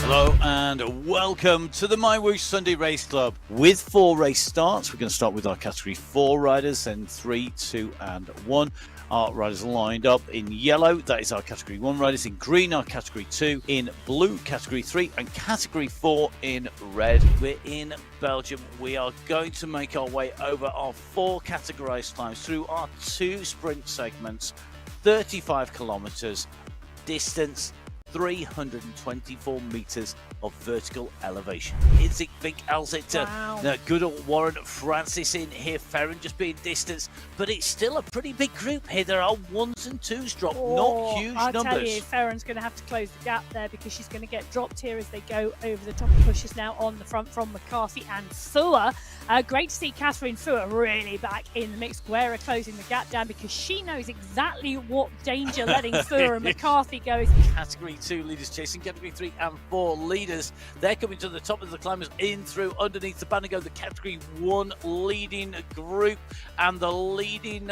Hello and welcome to the MyWhoosh Sunday Race Club. With 4 race starts, we're going to start with our Category 4 riders, then 3, 2 and 1. Our riders lined up in yellow, that is our Category 1 riders. In green, our Category 2. In blue, Category 3. And Category 4 in red. We're in Belgium. We are going to make our way over our 4 categorised climbs through our 2 sprint segments, 35 kilometres, distance 324 metres of vertical elevation. Itzik Vink Alzit, wow. Good old Warren Francis in here, Ferren just being distanced, but it's still a pretty big group here. There are 1s and 2s dropped, not huge numbers. I'll tell you, Ferren's going to have to close the gap there because she's going to get dropped here as they go over the top of pushes now on the front from McCarthy and Fua. Great to see Catherine Fua really back in the mix. Guerra closing the gap down because she knows exactly what danger letting Fua and McCarthy go is. Category 2 leaders chasing Category 3 and 4 leaders. They're coming to the top of the climbers in through underneath the banner go the Category 1 leading group, and the leading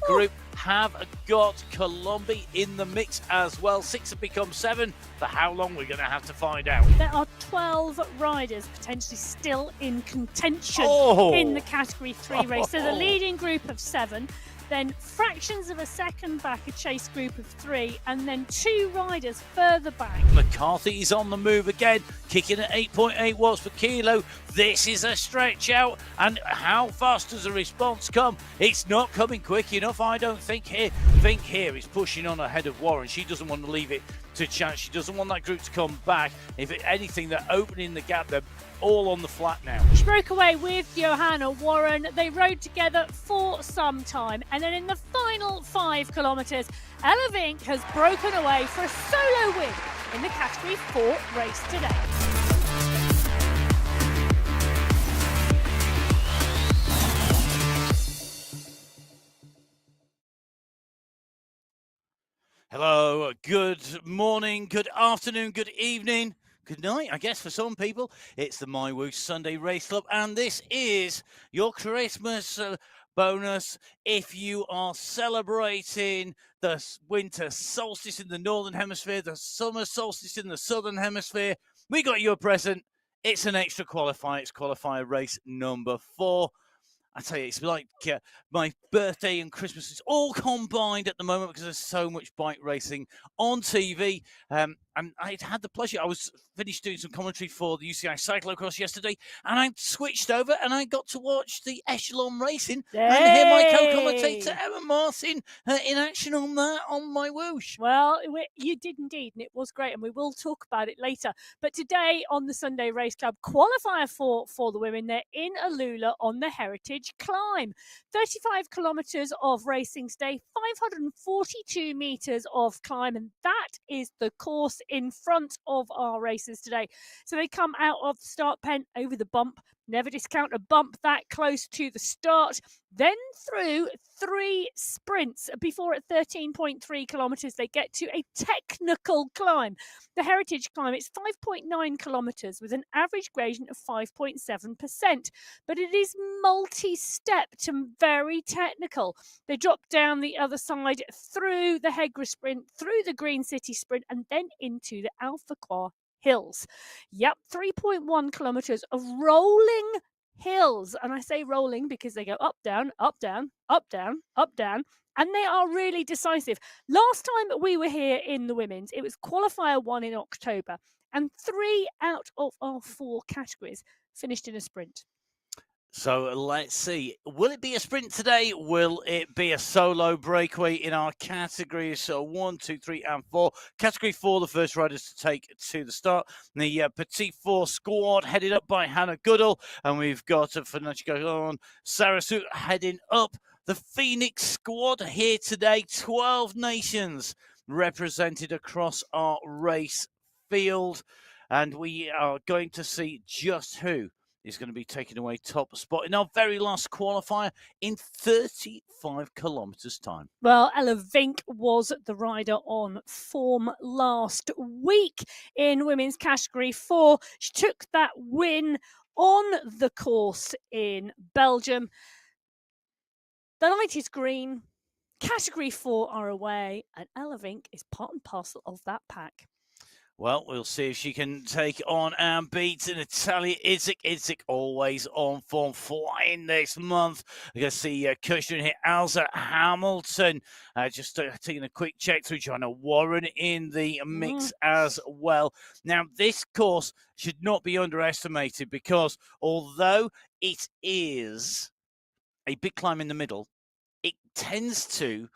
group have got Colombi in the mix as well. 6 have become 7. For how long, we're going to have to find out. There are 12 riders potentially still in contention in the Category 3 race. So the leading group of 7, then fractions of a second back a chase group of 3, and then 2 riders further back. McCarthy is on the move again, kicking at 8.8 watts per kilo. This is a stretch out, and how fast does the response come? It's not coming quick enough, I don't think here. Vink here is pushing on ahead of Warren. She doesn't want to leave it to chance. She doesn't want that group to come back. If anything, they're opening the gap. They're all on the flat now. She broke away with Johanna Warren. They rode together for some time, and then in the final 5 kilometres, Ella Vink has broken away for a solo win in the Category 4 race today. Hello, good morning, good afternoon, good evening, good night, I guess, for some people. It's the MyWhoosh Sunday Race Club, and this is your Christmas bonus if you are celebrating the winter solstice in the Northern Hemisphere, the summer solstice in the Southern Hemisphere. We got you a present. It's an extra qualifier. It's qualifier race number 4. I tell you, it's like my birthday and Christmas is all combined at the moment because there's so much bike racing on TV. And I had the pleasure. I was finished doing some commentary for the UCI cyclocross yesterday, and I switched over and I got to watch the echelon racing and hear my co-commentator Emma Martin in action on that on MyWhoosh. Well, you did indeed, and it was great, and we will talk about it later. But today on the Sunday Race Club qualifier for the women, they're in Alula on the Heritage Climb. 35 kilometres of racing today, 542 metres of climb, and that is the course in front of our races today. So they come out of the start pen over the bump. Never discount a bump that close to the start. Then through 3 sprints before at 13.3 kilometres they get to a technical climb. The Heritage Climb, it's 5.9 kilometres with an average gradient of 5.7%. But it is multi-step to very technical. They drop down the other side through the Hegra Sprint, through the Green City Sprint, and then into the Alpha Qua Hills. Yep, 3.1 kilometres of rolling hills. And I say rolling because they go up, down, up, down, up, down, up, down. And they are really decisive. Last time we were here in the women's, it was qualifier 1 in October. And 3 out of our 4 categories finished in a sprint. So let's see. Will it be a sprint today? Will it be a solo breakaway in our categories? So 1, 2, 3, and 4. Category 4, the first riders to take to the start. The Petit 4 squad headed up by Hannah Goodall. And we've got Fanatica Sarasu heading up. The Phoenix squad here today. 12 nations represented across our race field. And we are going to see just who is going to be taking away top spot in our very last qualifier in 35 kilometres time. Well, Ella Vink was the rider on form last week in women's category 4. She took that win on the course in Belgium. The light is green. Category 4 are away, and Ella Vink is part and parcel of that pack. Well, we'll see if she can take on and beat Natalia Idzik. Idzik always on form, flying this month. You can see Kushner here, Alza Hamilton. Just taking a quick check through Joanna Warren in the mix as well. Now, this course should not be underestimated because although it is a big climb in the middle, it tends to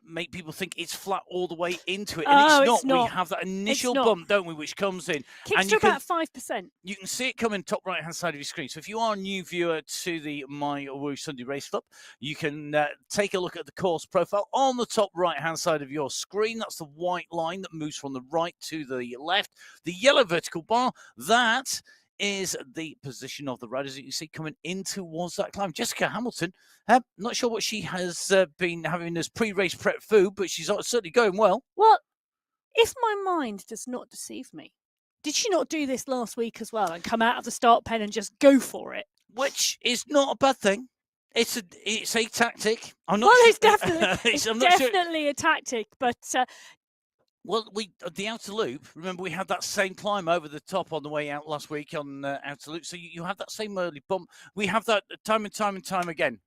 make people think it's flat all the way into it, and it's not. We have that initial bump, don't we, which comes in. Kicks to about 5%. You can see it coming top right-hand side of your screen. So if you are a new viewer to the MyWhoosh Sunday Race Club, you can take a look at the course profile on the top right-hand side of your screen. That's the white line that moves from the right to the left. The yellow vertical bar, that is the position of the riders that you see coming in towards that climb. Jessica Hamilton, not sure what she has been having as pre-race prep food, but she's certainly going well. Well, if my mind does not deceive me, did she not do this last week as well and come out of the start pen and just go for it? Which is not a bad thing. It's a tactic. I'm not well, sure. It's definitely a tactic, but well, the outer loop. Remember, we had that same climb over the top on the way out last week on outer loop. So you have that same early bump. We have that time and time again.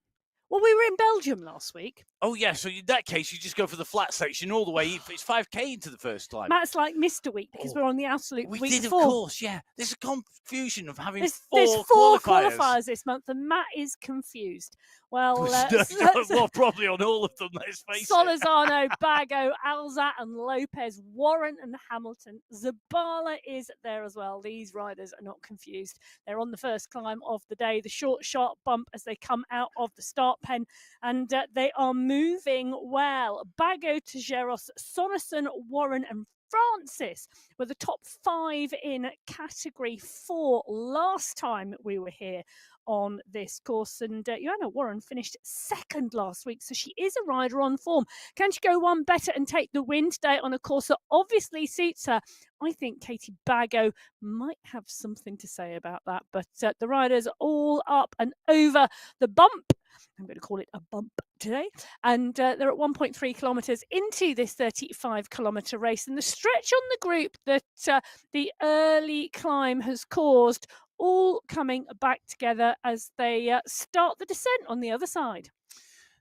Well, we were in Belgium last week. Oh, yeah. So in that case, you just go for the flat section all the way. It's 5K into the first climb. Matt's like missed a week because we're on the outer loop. We week did, before. Of course, yeah. There's a confusion of having there's four qualifiers this month, and Matt is confused. Well, well, probably on all of them, let's face it. Solizano, Bago, Alzat, and Lopez, Warren and Hamilton. Zabala is there as well. These riders are not confused. They're on the first climb of the day, the short, sharp bump as they come out of the start pen, and they are moving well. Bago, Tejeros, Sonnerson, Warren, and Francis were the top 5 in category 4 last time we were here on this course, and Joanna Warren finished second last week, so she is a rider on form. Can she go one better and take the win today on a course that obviously suits her? I think Katie Bago might have something to say about that, but the riders are all up and over the bump. I'm going to call it a bump today. And they're at 1.3 kilometres into this 35-kilometre race. And the stretch on the group that the early climb has caused all coming back together as they start the descent on the other side.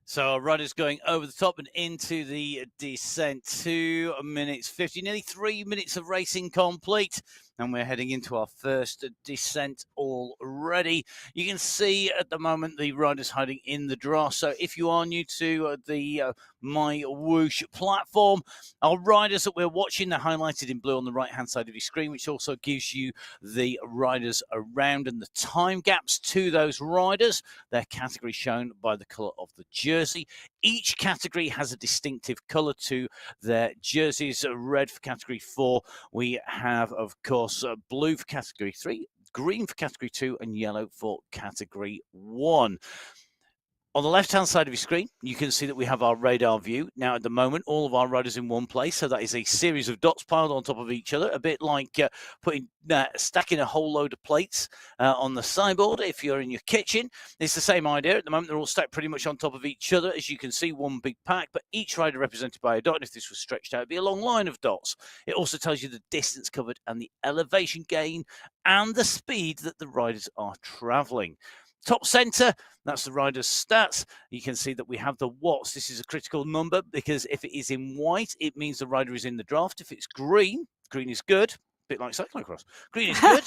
So riders going over the top and into the descent. 2 minutes 50, nearly 3 minutes of racing complete. And we're heading into our first descent already. You can see at the moment the riders hiding in the draft. So if you are new to the MyWhoosh platform, our riders that we're watching, they're highlighted in blue on the right-hand side of your screen, which also gives you the riders around and the time gaps to those riders. Their category shown by the colour of the jersey. Each category has a distinctive colour to their jerseys. Red for category 4. We have, of course, blue for category 3, green for category 2, and yellow for category 1. On the left-hand side of your screen, you can see that we have our radar view. Now, at the moment, all of our riders in one place, so that is a series of dots piled on top of each other, a bit like stacking a whole load of plates on the sideboard if you're in your kitchen. It's the same idea. At the moment, they're all stacked pretty much on top of each other. As you can see, one big pack, but each rider represented by a dot. And if this was stretched out, it'd be a long line of dots. It also tells you the distance covered and the elevation gain and the speed that the riders are traveling. Top center, that's the rider's stats. You can see that we have the watts. This is a critical number because if it is in white, it means the rider is in the draft. If it's green, green is good. Bit like cyclocross. Green is good.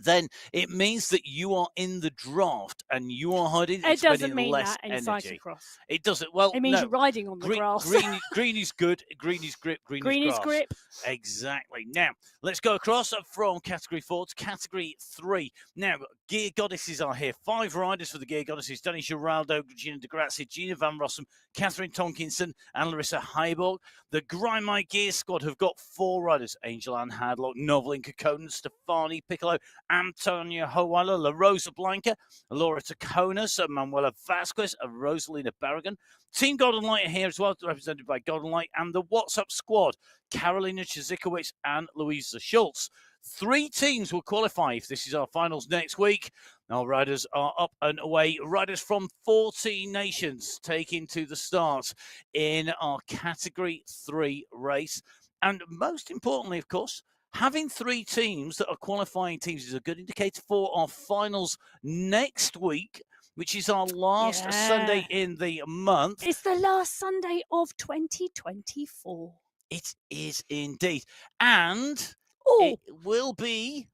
Then it means that you are in the draft and you are hiding. It doesn't mean that in cyclocross. It doesn't. Well, it means you're riding on the grass. Green is good. Green is grip. Green is grip. Exactly. Now let's go across from category 4 to category 3. Now gear goddesses are here. 5 riders for the gear goddesses: Danny Giraldo, Gina De Grazia, Gina Van Rossum, Catherine Tonkinson, and Larissa Heiborg. The Grind My Gear squad have got 4 riders: Angel Ann Hadlock, Novelin Kokkonen, Stefani Piccolo, Antonia Hoala, La Rosa Blanca, Laura Taconas, Manuela Vasquez, and Rosalina Barragan. Team Golden Light are here as well, represented by Golden Light, and the WhatsApp squad: Carolina Chizikowicz and Louisa Schultz. 3 teams will qualify if this is our finals next week. Our riders are up and away. Riders from 14 nations taking to the start in our Category 3 race. And most importantly, of course, having 3 teams that are qualifying teams is a good indicator for our finals next week, which is our last Sunday in the month. It's the last Sunday of 2024. It is indeed. And it will be,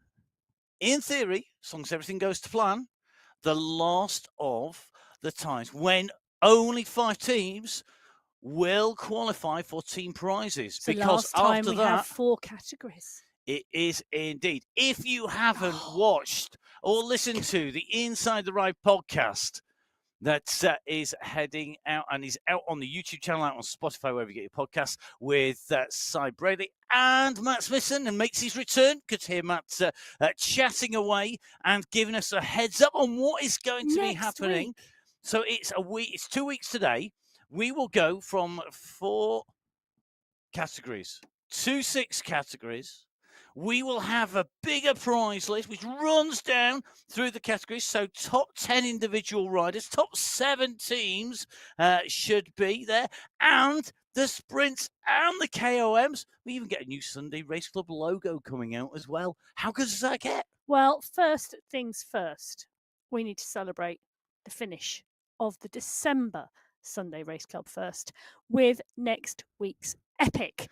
in theory, as long as everything goes to plan, the last of the times when only 5 teams will qualify for team prizes. It's the because last time after we that, have 4 categories. It is indeed. If you haven't watched or listened to the Inside the Ride podcast, that is heading out and is out on the YouTube channel, out on Spotify, wherever you get your podcasts, with Cy Braley and Matt Smithson, and makes his return. Good to hear Matt chatting away and giving us a heads up on what is going to be happening. Week. So it's a week. It's 2 weeks today. We will go from 4 categories to 6 categories. We will have a bigger prize list, which runs down through the categories. So top 10 individual riders, top 7 teams should be there. And the sprints and the KOMs. We even get a new Sunday Race Club logo coming out as well. How good does that get? Well, first things first, we need to celebrate the finish of the December Sunday Race Club first with next week's Epic.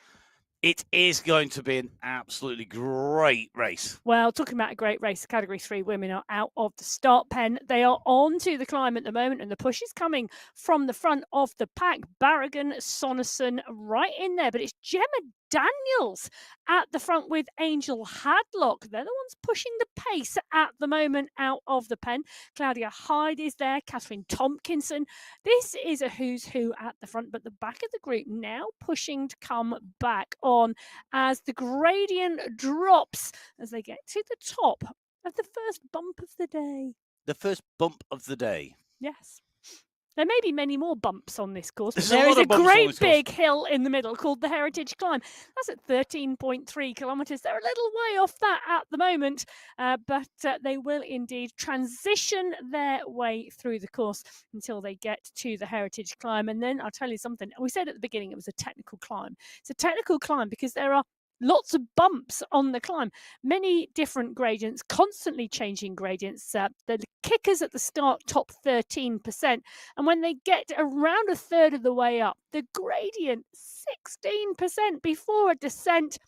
It is going to be an absolutely great race. Well, talking about a great race, Category 3 women are out of the start pen. They are on to the climb at the moment, and the push is coming from the front of the pack. Barragan, Sonnerson right in there, but it's Gemma Daniels at the front with Angel Hadlock. They're the ones pushing the pace at the moment out of the pen. Claudia Hyde is there, Catherine Tompkinson. This is a who's who at the front, but the back of the group now pushing to come back on as the gradient drops as they get to the top of the first bump of the day. The first bump of the day. Yes. There may be many more bumps on this course, but There's there is a great big course. hill in the middle called the Heritage Climb. That's at 13.3 kilometres. They're a little way off that at the moment, but they will indeed transition their way through the course until they get to the Heritage Climb. And then I'll tell you something. We said at the beginning it was a technical climb. It's a technical climb because there are lots of bumps on the climb, many different gradients, constantly changing gradients. The kickers at the start top 13%, and when they get around a third of the way up, the gradient 16% before a descent,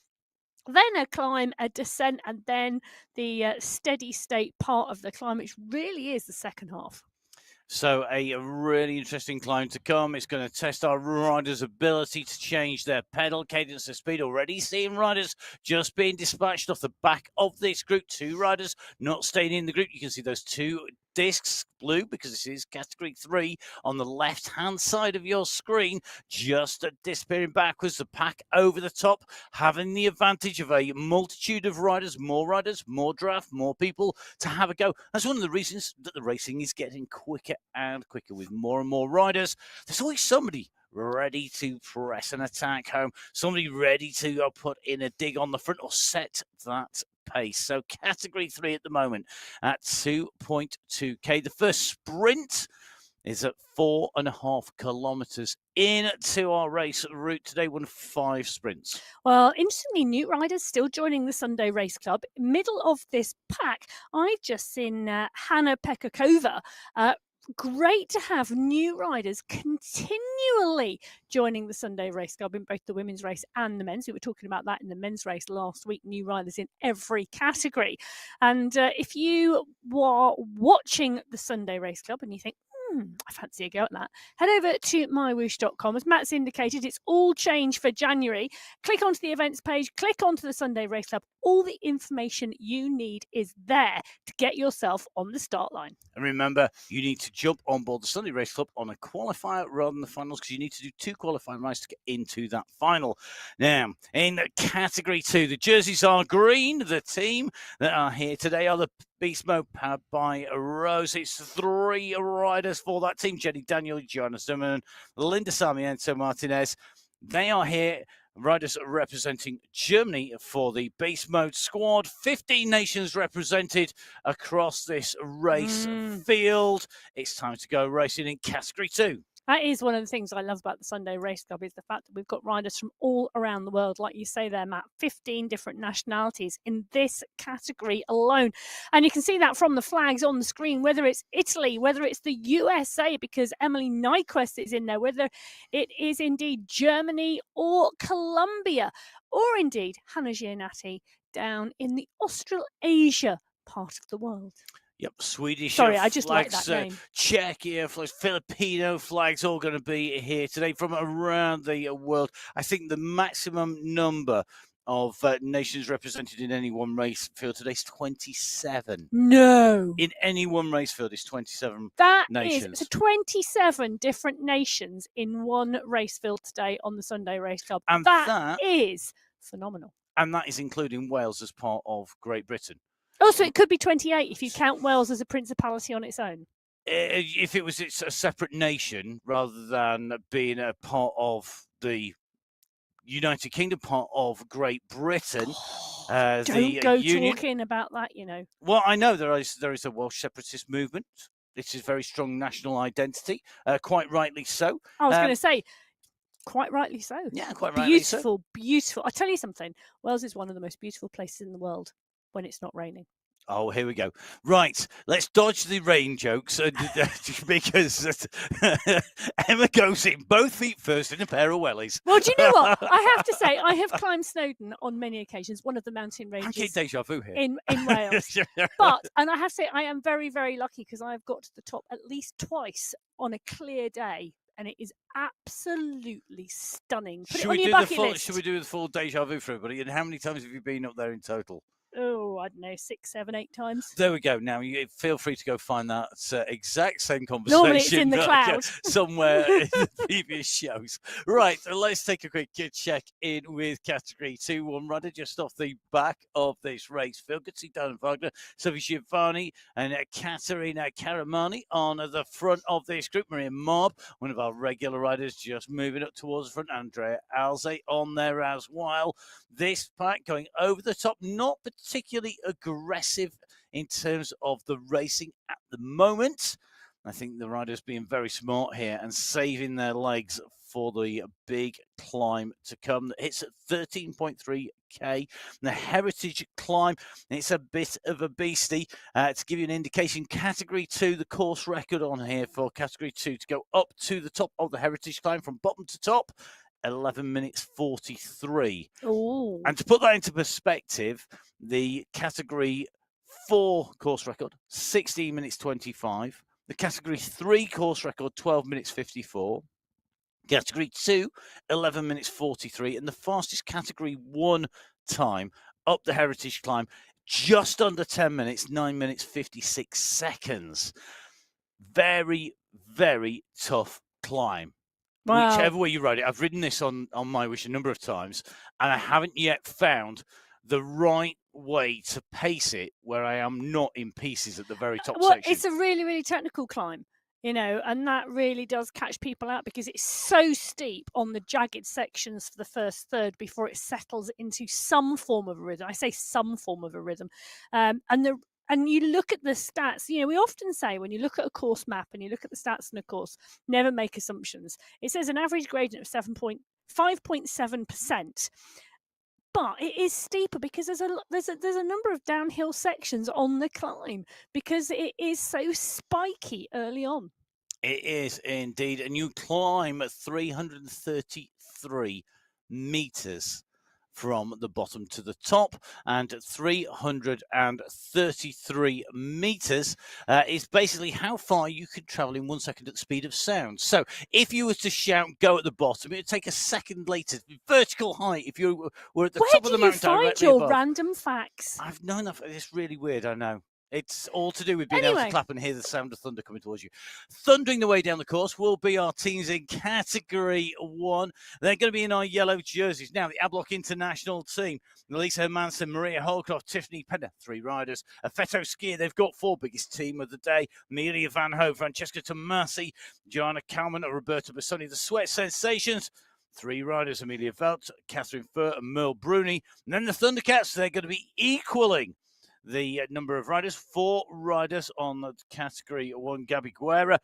then a climb, a descent, and then the steady state part of the climb, which really is the second half. So a really interesting climb to come. It's going to test our riders' ability to change their pedal cadence of speed. Already seeing riders just being dispatched off the back of this group. 2 riders not staying in the group. You can see those 2 discs blue because this is Category 3 on the left-hand side of your screen, just disappearing backwards. The pack over the top, having the advantage of a multitude of riders, more draft, more people to have a go. That's one of the reasons that the racing is getting quicker and quicker with more and more riders. There's always somebody ready to press an attack home, somebody ready to put in a dig on the front or set that pace. So Category 3 at the moment at 2.2k. The first sprint is at 4.5 kilometres into our race route today. 5 sprints. Well, interestingly, new riders still joining the Sunday Race Club. Middle of this pack, I've just seen Hannah Pekakova. Great to have new riders continually joining the Sunday Race Club in both the women's race and the men's. We were talking about that in the men's race last week, new riders in every category. And if you were watching the Sunday Race Club and you think, I fancy a go at that, head over to MyWhoosh.com. As Matt's indicated, it's all changed for January. Click onto the events page, click onto the Sunday Race Club. All the information you need is there to get yourself on the start line. And remember, you need to jump on board the Sunday Race Club on a qualifier rather than the finals, because you need to do 2 qualifying rides to get into that final. Now, in Category 2, the jerseys are green. The team that are here today are the Beast Mode powered by Rose. It's 3 riders for that team: Jenny Daniel, Gianna Zimmerman, Linda Sarmiento Martinez. They are here riders representing Germany for the base mode squad. 15 nations represented across this race field. It's time to go racing in Category 2. That is one of the things I love about the Sunday Race Club, is the fact that we've got riders from all around the world, like you say there, Matt, 15 different nationalities in this category alone. And you can see that from the flags on the screen, whether it's Italy, whether it's the USA, because Emily Nyquist is in there, whether it is indeed Germany or Colombia, or indeed Hannah Giannatti down in the Australasia part of the world. Yep, Swedish Sorry, I just flags, like that name. Czechia flags, Filipino flags, all going to be here today from around the world. I think the maximum number of nations represented in any one race field today is 27. No. In any one race field is 27 That nations. is so 27 different nations in one race field today on the Sunday Race Club. And that is phenomenal. And that is including Wales as part of Great Britain. Also, it could be 28 if you count Wales as a principality on its own. If it was a separate nation rather than being a part of the United Kingdom, part of Great Britain. Don't go talking about that, you know. Well, I know there is a Welsh separatist movement. This is very strong national identity, quite rightly so. I was going to say, quite rightly so. Yeah, quite rightly so. Beautiful, beautiful. I'll tell you something. Wales is one of the most beautiful places in the world when it's not raining. Oh, here we go. Right, let's dodge the rain jokes because Emma goes in both feet first in a pair of wellies. Well, do you know what? I have to say, I have climbed Snowdon on many occasions, one of the mountain ranges. I'm getting deja vu here. In Wales. And I have to say, I am very, very lucky because I've got to the top at least twice on a clear day. And it is absolutely stunning. Put it on your bucket list. Should we do the full deja vu for everybody? And how many times have you been up there in total? Oh, I don't know, 6, 7, 8 times. There we go. Now, you feel free to go find that exact same conversation. Normally it's in the cloud. Somewhere in the previous shows. Right, so let's take a quick check in with Category 2. One rider just off the back of this race field. Good to see Dan Wagner, Sophie Giovanni and Katerina Karamani on the front of this group. Maria Mob, one of our regular riders, just moving up towards the front. Andrea Alze on there as well. This pack going over the top, not particularly aggressive in terms of the racing at the moment. I think the riders being very smart here and saving their legs for the big climb to come. It's at 13.3k. The Heritage Climb, it's a bit of a beastie. To give you an indication, Category 2, the course record on here for Category 2 to go up to the top of the Heritage Climb from bottom to top, 11 minutes 43. Ooh. And to put that into perspective, the Category 4 course record, 16 minutes 25. The Category 3 course record, 12 minutes 54. Category 2, 11 minutes 43. And the fastest Category 1 time up the Heritage Climb, just under 10 minutes, 9 minutes 56 seconds. Very, very tough climb. Wow. Whichever way you ride it. I've ridden this on MyWhoosh a number of times, and I haven't yet found the right way to pace it where I am not in pieces at the very top section. It's a really, really technical climb, you know, and that really does catch people out because it's so steep on the jagged sections for the first third before it settles into some form of a rhythm. I say some form of a rhythm. And you look at the stats, you know, we often say when you look at a course map and you look at the stats in a course, never make assumptions. It says an average gradient of 5.7%. But it is steeper because there's a number of downhill sections on the climb because it is so spiky early on. It is indeed. And you climb at 333 meters from the bottom to the top, and 333 meters is basically how far you could travel in 1 second at the speed of sound. So if you were to shout go at the bottom, it would take a second later. Vertical height, if you were at the top of the mountain. Where do you find your random facts? I've known that. It's really weird, I know. It's all to do with being able to clap and hear the sound of thunder coming towards you. Thundering the way down the course will be our teams in Category 1. They're going to be in our yellow jerseys. Now, the Ablock International team, Lisa Hermansen, Maria Holcroft, Tiffany Penner, 3 riders. Affetto Skier, they've got 4, biggest team of the day. Amelia Van Ho, Francesca Tomasi, Joanna Kalman, Roberta Bassoni, the Sweat Sensations. 3 riders, Amelia Veldt, Catherine Furr, and Merle Bruni. And then the Thundercats, they're going to be equaling the number of riders. 4 riders on the category 1, Gabby Guerra,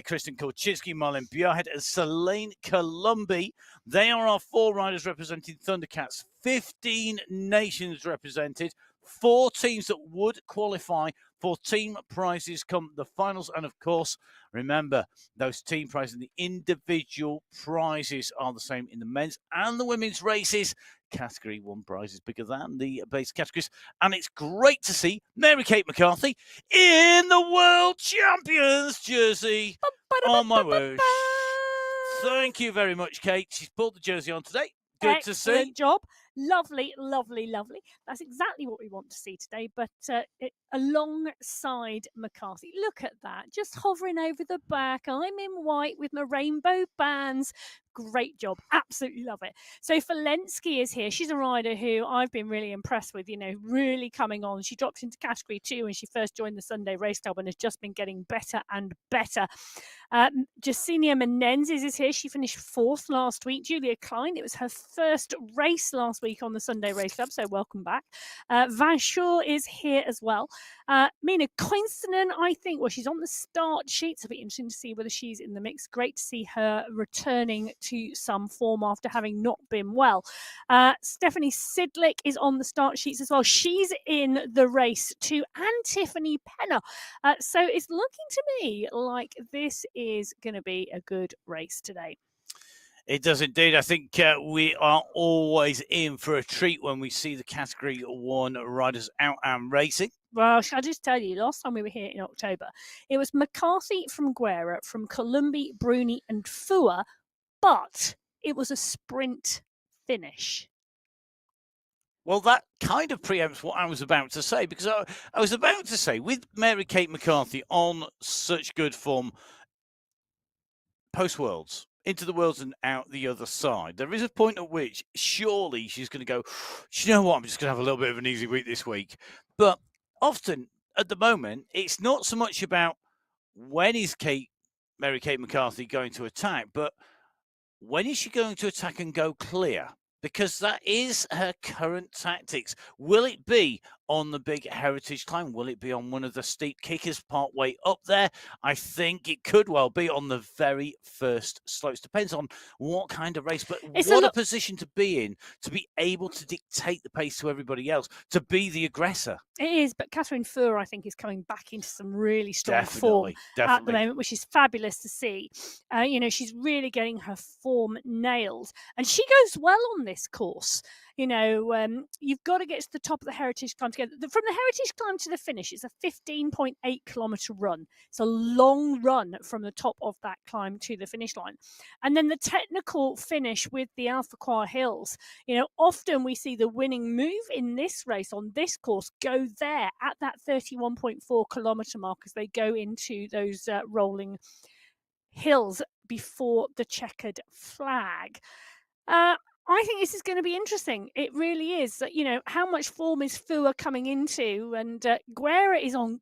Kristen Kolchitsky, Marlene Bjarhed, and Selene Columbi. They are our 4 riders representing Thundercats. 15 nations represented, 4 teams that would qualify for team prizes come the finals. And of course, remember, those team prizes and the individual prizes are the same in the men's and the women's races. Category 1 prizes bigger than the base categories. And it's great to see Mary-Kate McCarthy in the World Champions jersey on MyWhoosh. Thank you very much, Kate. She's pulled the jersey on today. Good to see. Excellent job. Lovely, lovely, lovely. That's exactly what we want to see today, but alongside McCarthy. Look at that, just hovering over the back. I'm in white with my rainbow bands. Great job. Absolutely love it. So Falensky is here. She's a rider who I've been really impressed with, really coming on. She dropped into category 2 when she first joined the Sunday Race Club and has just been getting better and better. Jacinia Menendez is here. She finished 4th last week. Julia Klein, it was her first race last week on the Sunday Race Club, so welcome back. Van Shaw is here as well. Mina Koinstinen, I think, she's on the start sheet, so it'll be interesting to see whether she's in the mix. Great to see her returning to some form after having not been well. Stephanie Sidlick is on the start sheets as well. She's in the race too, and Tiffany Penner. So it's looking to me like this is going to be a good race today. It does indeed. I think we are always in for a treat when we see the category 1 riders out and racing. Well, shall I just tell you, last time we were here in October, it was McCarthy from Guerra, from Columbi, Bruni and Fua, but it was a sprint finish. Well, that kind of preempts what I was about to say, because I was about to say, with Mary-Kate McCarthy on such good form post-Worlds, into the Worlds and out the other side, there is a point at which surely she's going to go, you know what, I'm just going to have a little bit of an easy week this week. But often, at the moment, it's not so much about when is Mary-Kate McCarthy going to attack, but when is she going to attack and go clear? Because that is her current tactics. Will it be on the big heritage climb? Will it be on one of the steep kickers part way up there? I think it could well be on the very first slopes. Depends on what kind of race, but what a position to be in, to be able to dictate the pace to everybody else, to be the aggressor. It is, but Catherine Furr, I think, is coming back into some really strong form at the moment, which is fabulous to see. She's really getting her form nailed, and she goes well on this course. You've got to get to the top of the heritage climb together. From the heritage climb to the finish, it's a 15.8 kilometre run. It's a long run from the top of that climb to the finish line. And then the technical finish with the Alpha Hills. Often we see the winning move in this race on this course go there at that 31.4 kilometre mark as they go into those rolling hills before the checkered flag. I think this is going to be interesting. It really is. How much form is Fua coming into? And Guerra is on.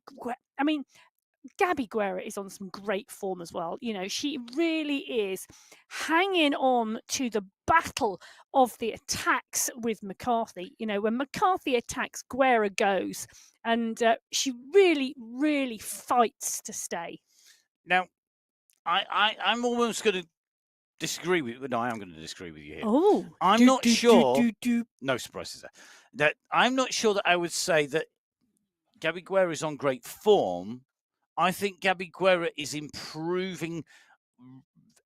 Gabby Guerra is on some great form as well. She really is hanging on to the battle of the attacks with McCarthy. When McCarthy attacks, Guerra goes. And she really, really fights to stay. Now, I'm almost going to disagree with you. No, I am going to disagree with you here. Oh, I'm not sure. No surprises there. That I'm not sure that I would say that Gabby Guerra is on great form. I think Gabby Guerra is improving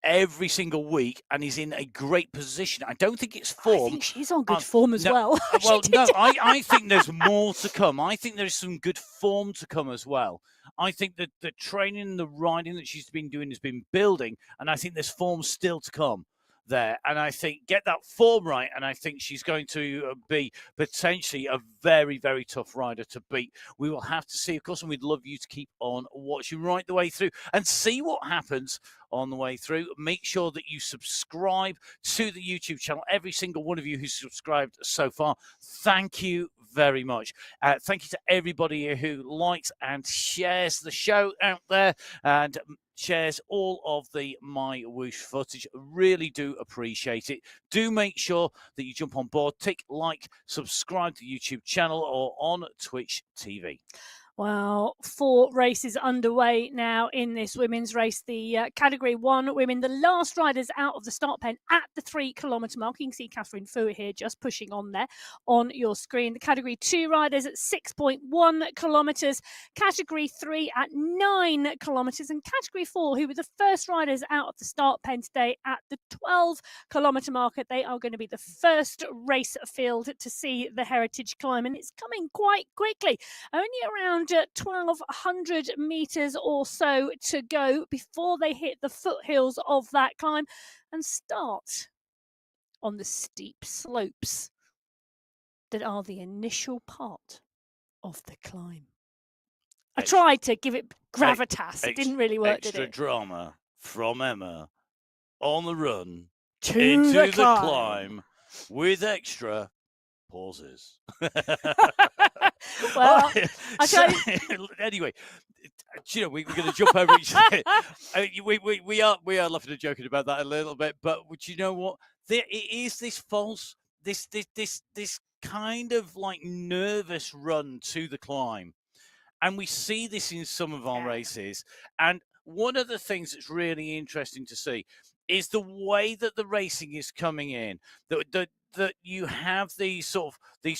every single week and is in a great position. I don't think it's form. I think she's on good form as well. Well, no, I think there's more to come. I think there's some good form to come as well. I think that the training and the riding that she's been doing has been building, and I think there's form still to come there. And I think get that form right, and I think she's going to be potentially a very, very tough rider to beat. We will have to see, of course, and we'd love you to keep on watching right the way through and see what happens on the way through. Make sure that you subscribe to the YouTube channel. Every single one of you who's subscribed so far, thank you very much. Thank you to everybody who likes and shares the show out there, and shares all of the MyWhoosh footage. Really do appreciate it. Do make sure that you jump on board, tick like, subscribe to the YouTube channel or on Twitch TV. Well, 4 races underway now in this women's race. The Category 1 women, the last riders out of the start pen at the 3 kilometre mark. You can see Catherine Fuhr here just pushing on there on your screen. The Category 2 riders at 6.1 kilometres. Category 3 at 9 kilometres. And Category 4, who were the first riders out of the start pen today at the 12 kilometre marker. They are going to be the first race field to see the Heritage Climb. And it's coming quite quickly. Only around 1,200 metres or so to go before they hit the foothills of that climb and start on the steep slopes that are the initial part of the climb. I tried to give it gravitas. It didn't really work, did it? Extra drama from Emma on the run into the climb with extra pauses. Well, anyway, you know, we're going to jump over each other. We are laughing and joking about that a little bit, but you know what? There is this false, this kind of like nervous run to the climb, and we see this in some of our races. And one of the things that's really interesting to see is the way that the racing is coming in. That you have these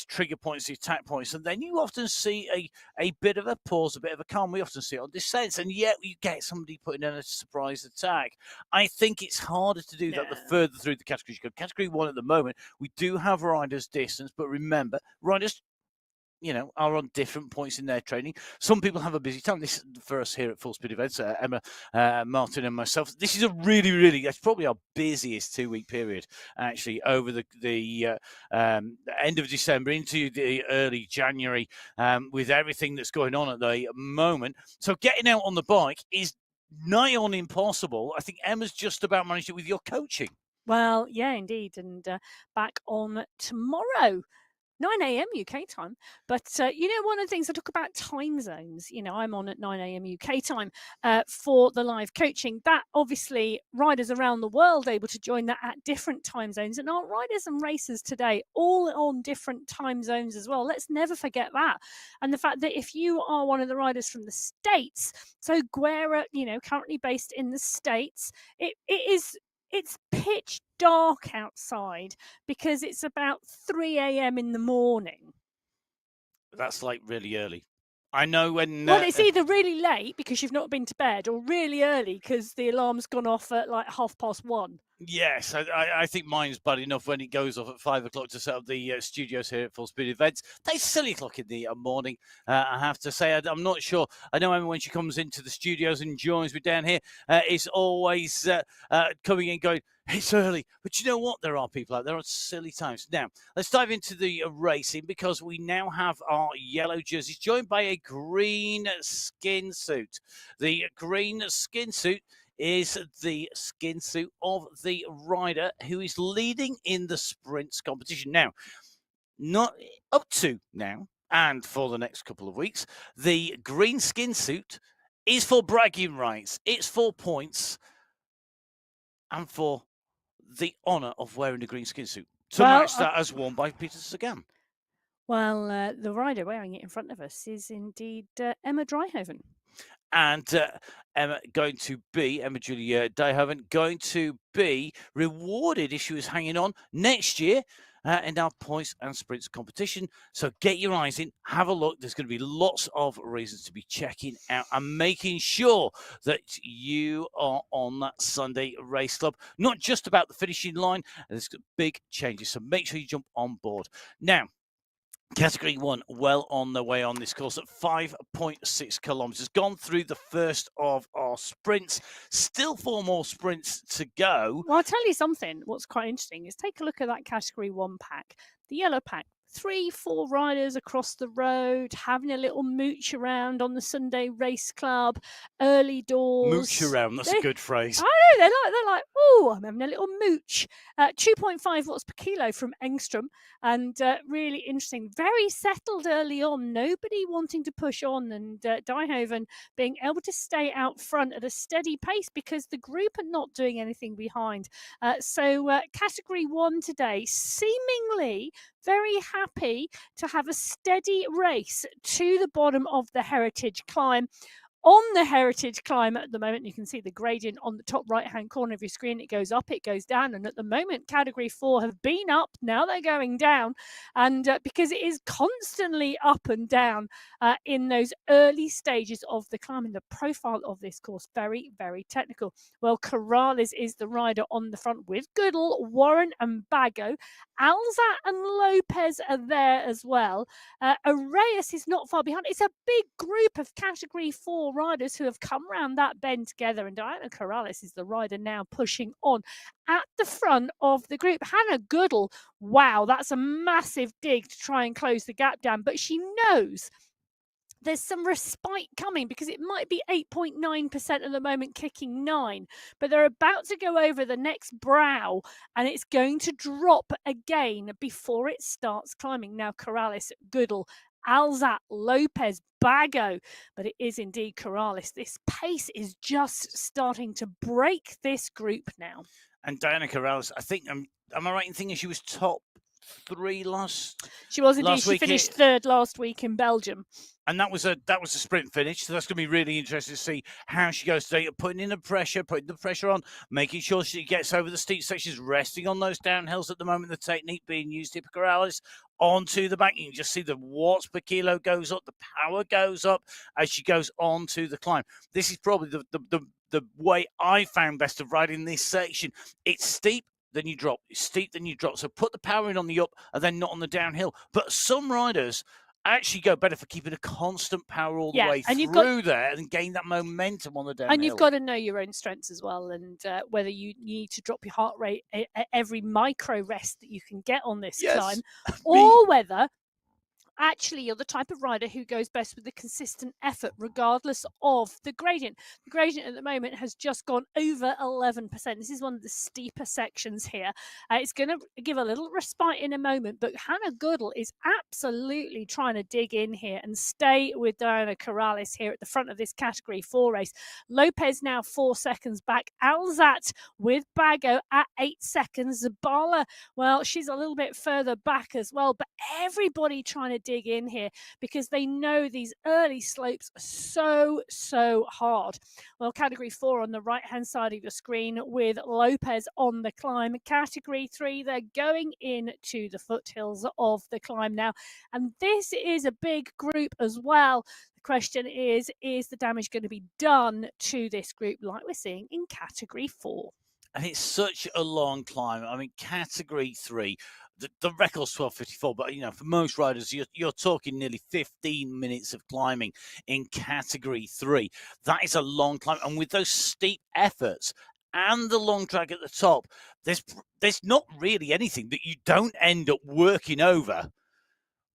trigger points, the attack points, and then you often see a bit of a pause, a bit of a calm. We often see it on descents, and yet you get somebody putting in a surprise attack. I think it's harder to do that the further through the categories you go. Category 1 at the moment, we do have riders distance, but remember, riders, you know, are on different points in their training. Some people have a busy time. This, for us here at Full Speed Events, Emma, Martin and myself, this is a really, that's probably our busiest 2-week period, actually, over the end of December into the early January, with everything that's going on at the moment. So getting out on the bike is nigh on impossible. I think Emma's just about managed it with your coaching. Well, yeah, indeed. And back on tomorrow, 9 a.m. UK time. But, you know, one of the things I talk about time zones, you know, I'm on at 9 a.m. UK time for the live coaching. That obviously riders around the world able to join that at different time zones. And our riders and racers today all on different time zones as well. Let's never forget that. And the fact that if you are one of the riders from the States, so Guerra, you know, currently based in the States, it's pitch dark outside because it's about 3 a.m. in the morning. That's like really early. I know when... well, it's either really late because you've not been to bed or really early because the alarm's gone off at like 1:30. Yes, I think mine's bad enough when it goes off at 5 o'clock to set up the studios here at Full Speed Events. That's silly o'clock in the morning, I have to say. I'm not sure. I know Emma, when she comes into the studios and joins me down here, is always coming in going, it's early. But you know what? There are people out there on silly times. Now, let's dive into the racing because we now have our yellow jerseys joined by a green skin suit. The green skin suit is the skin suit of the rider who is leading in the sprints competition. Now, not up to now and for the next couple of weeks, the green skin suit is for bragging rights. It's for points and for the honour of wearing a green skin suit to match that as worn by Peter Sagan. Well, the rider wearing it in front of us is indeed Emma Dryhoven. And Emma Julia Dryhoven, going to be rewarded if she was hanging on next year in our points and sprints competition. So get your eyes in, have a look. There's going to be lots of reasons to be checking out and making sure that you are on that Sunday Race Club. Not just about the finishing line. There's big changes, so make sure you jump on board. Now, Category 1, well on the way on this course at 5.6 kilometres. Gone through the first of our sprints. Still 4 more sprints to go. Well, I'll tell you something. What's quite interesting is take a look at that Category 1 pack. The yellow pack, 3-4 riders across the road, having a little mooch around on the Sunday Race Club, early doors. Mooch around, that's a good phrase. I know, they're like, oh, I'm having a little mooch. 2.5 watts per kilo from Engstrom, and really interesting. Very settled early on, nobody wanting to push on, and Dijkhoven being able to stay out front at a steady pace because the group are not doing anything behind. So category 1 today, seemingly very happy to have a steady race to the bottom of the Heritage Climb. On the Heritage Climb at the moment, you can see the gradient on the top right-hand corner of your screen. It goes up, it goes down, and at the moment, Category 4 have been up. Now they're going down, and because it is constantly up and down in those early stages of the climbing, the profile of this course, very, very technical. Well, Corrales is the rider on the front with Goodall, Warren and Bago. Alza and Lopez are there as well. Arrayas is not far behind. It's a big group of Category 4 riders who have come round that bend together, and Diana Corrales is the rider now pushing on at the front of the group. Hannah Goodall, wow, that's a massive dig to try and close the gap down, but she knows there's some respite coming because it might be 8.9% at the moment, kicking 9, but they're about to go over the next brow and it's going to drop again before it starts climbing. Now, Corrales, Goodall, Alzat, Lopez, Bago, but it is indeed Corrales. This pace is just starting to break this group now. And Diana Corrales, I think, am I right in thinking she was top 3 last? She was indeed. She finished 3rd last week in Belgium. And that was a sprint finish, so that's going to be really interesting to see how she goes today. Putting the pressure on, making sure she gets over the steep sections, resting on those downhills at the moment. The technique being used here for Corrales onto the back. You can just see the watts per kilo goes up, the power goes up as she goes onto the climb. This is probably the way I found best of riding this section. It's steep, then you drop. It's steep, then you drop. So put the power in on the up and then not on the downhill. But some riders actually go better for keeping a constant power all the way through there and gain that momentum on the downhill. And you've got to know your own strengths as well, and whether you need to drop your heart rate at every micro rest that you can get on this climb, or whether actually you're the type of rider who goes best with the consistent effort regardless of the gradient. The gradient at the moment has just gone over 11%. This is one of the steeper sections here. It's going to give a little respite in a moment, but Hannah Goodall is absolutely trying to dig in here and stay with Diana Corrales here at the front of this Category 4 race. Lopez now 4 seconds back. Alzat with Bago at 8 seconds. Zabala, well, she's a little bit further back as well, but everybody trying to dig in here because they know these early slopes are so hard. Well, Category 4 on the right hand side of your screen with Lopez on the climb. Category 3, they're going into the foothills of the climb now, and this is a big group as well. The question is the damage going to be done to this group like we're seeing in Category 4? And it's such a long climb. I mean, Category 3, the record's 12:54, but for most riders, you're talking nearly 15 minutes of climbing in Category 3. That is a long climb, and with those steep efforts and the long drag at the top, there's not really anything that you don't end up working over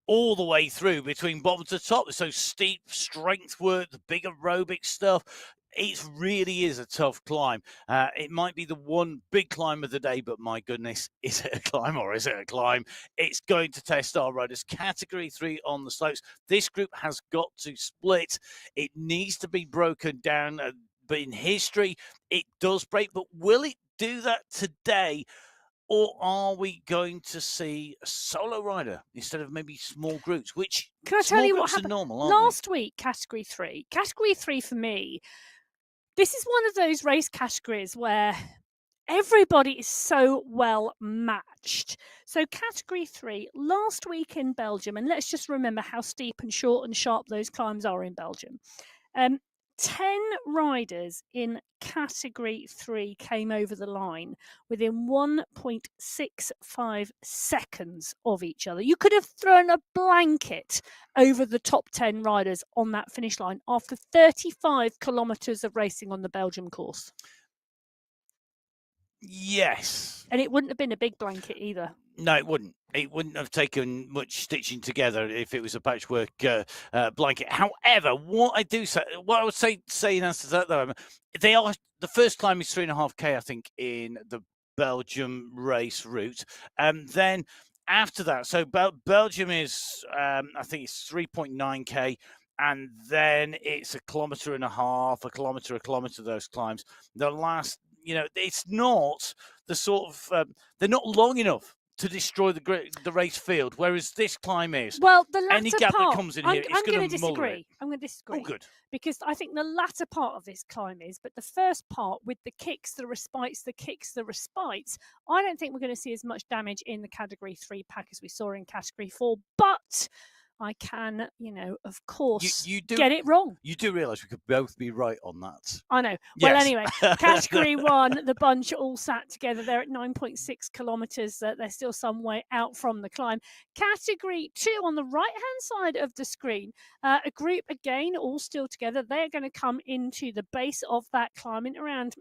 all the way through between bottom to top. So steep strength work, the big aerobic stuff. It really is a tough climb. It might be the one big climb of the day, but my goodness, is it a climb or is it a climb? It's going to test our riders. Category 3 on the slopes. This group has got to split. It needs to be broken down. But in history, it does break. But will it do that today? Or are we going to see a solo rider instead of maybe small groups? Which can I tell you what happened normal, last week? Category 3. Category 3 for me. This is one of those race categories where everybody is so well matched. So Category 3, last week in Belgium, and let's just remember how steep and short and sharp those climbs are in Belgium. 10 riders in Category 3 came over the line within 1.65 seconds of each other. You could have thrown a blanket over the top 10 riders on that finish line after 35 kilometres of racing on the Belgium course. Yes. And it wouldn't have been a big blanket either. No, it wouldn't. It wouldn't have taken much stitching together if it was a patchwork blanket. However, what I would say in answer to that, though, the first climb is 3.5K, I think, in the Belgium race route, and then after that, so Belgium is, I think it's 3.9K. And then it's 1.5 kilometres, a kilometre, those climbs. The last, it's not the sort of, they're not long enough to destroy the race field, whereas this climb is. Well, the Any latter gap part, that comes in here, it's going to disagree. muller it. I'm going to Oh, disagree. good. Because I think the latter part of this climb is, but the first part with the kicks, the respites, I don't think we're going to see as much damage in the Category 3 pack as we saw in Category 4. But I can, of course, get it wrong. You do realise we could both be right on that. I know. Yes. Well, anyway, Category 1, the bunch all sat together. They're at 9.6 kilometres. They're still some way out from the climb. Category 2, on the right-hand side of the screen, a group, again, all still together. They're going to come into the base of that climb in around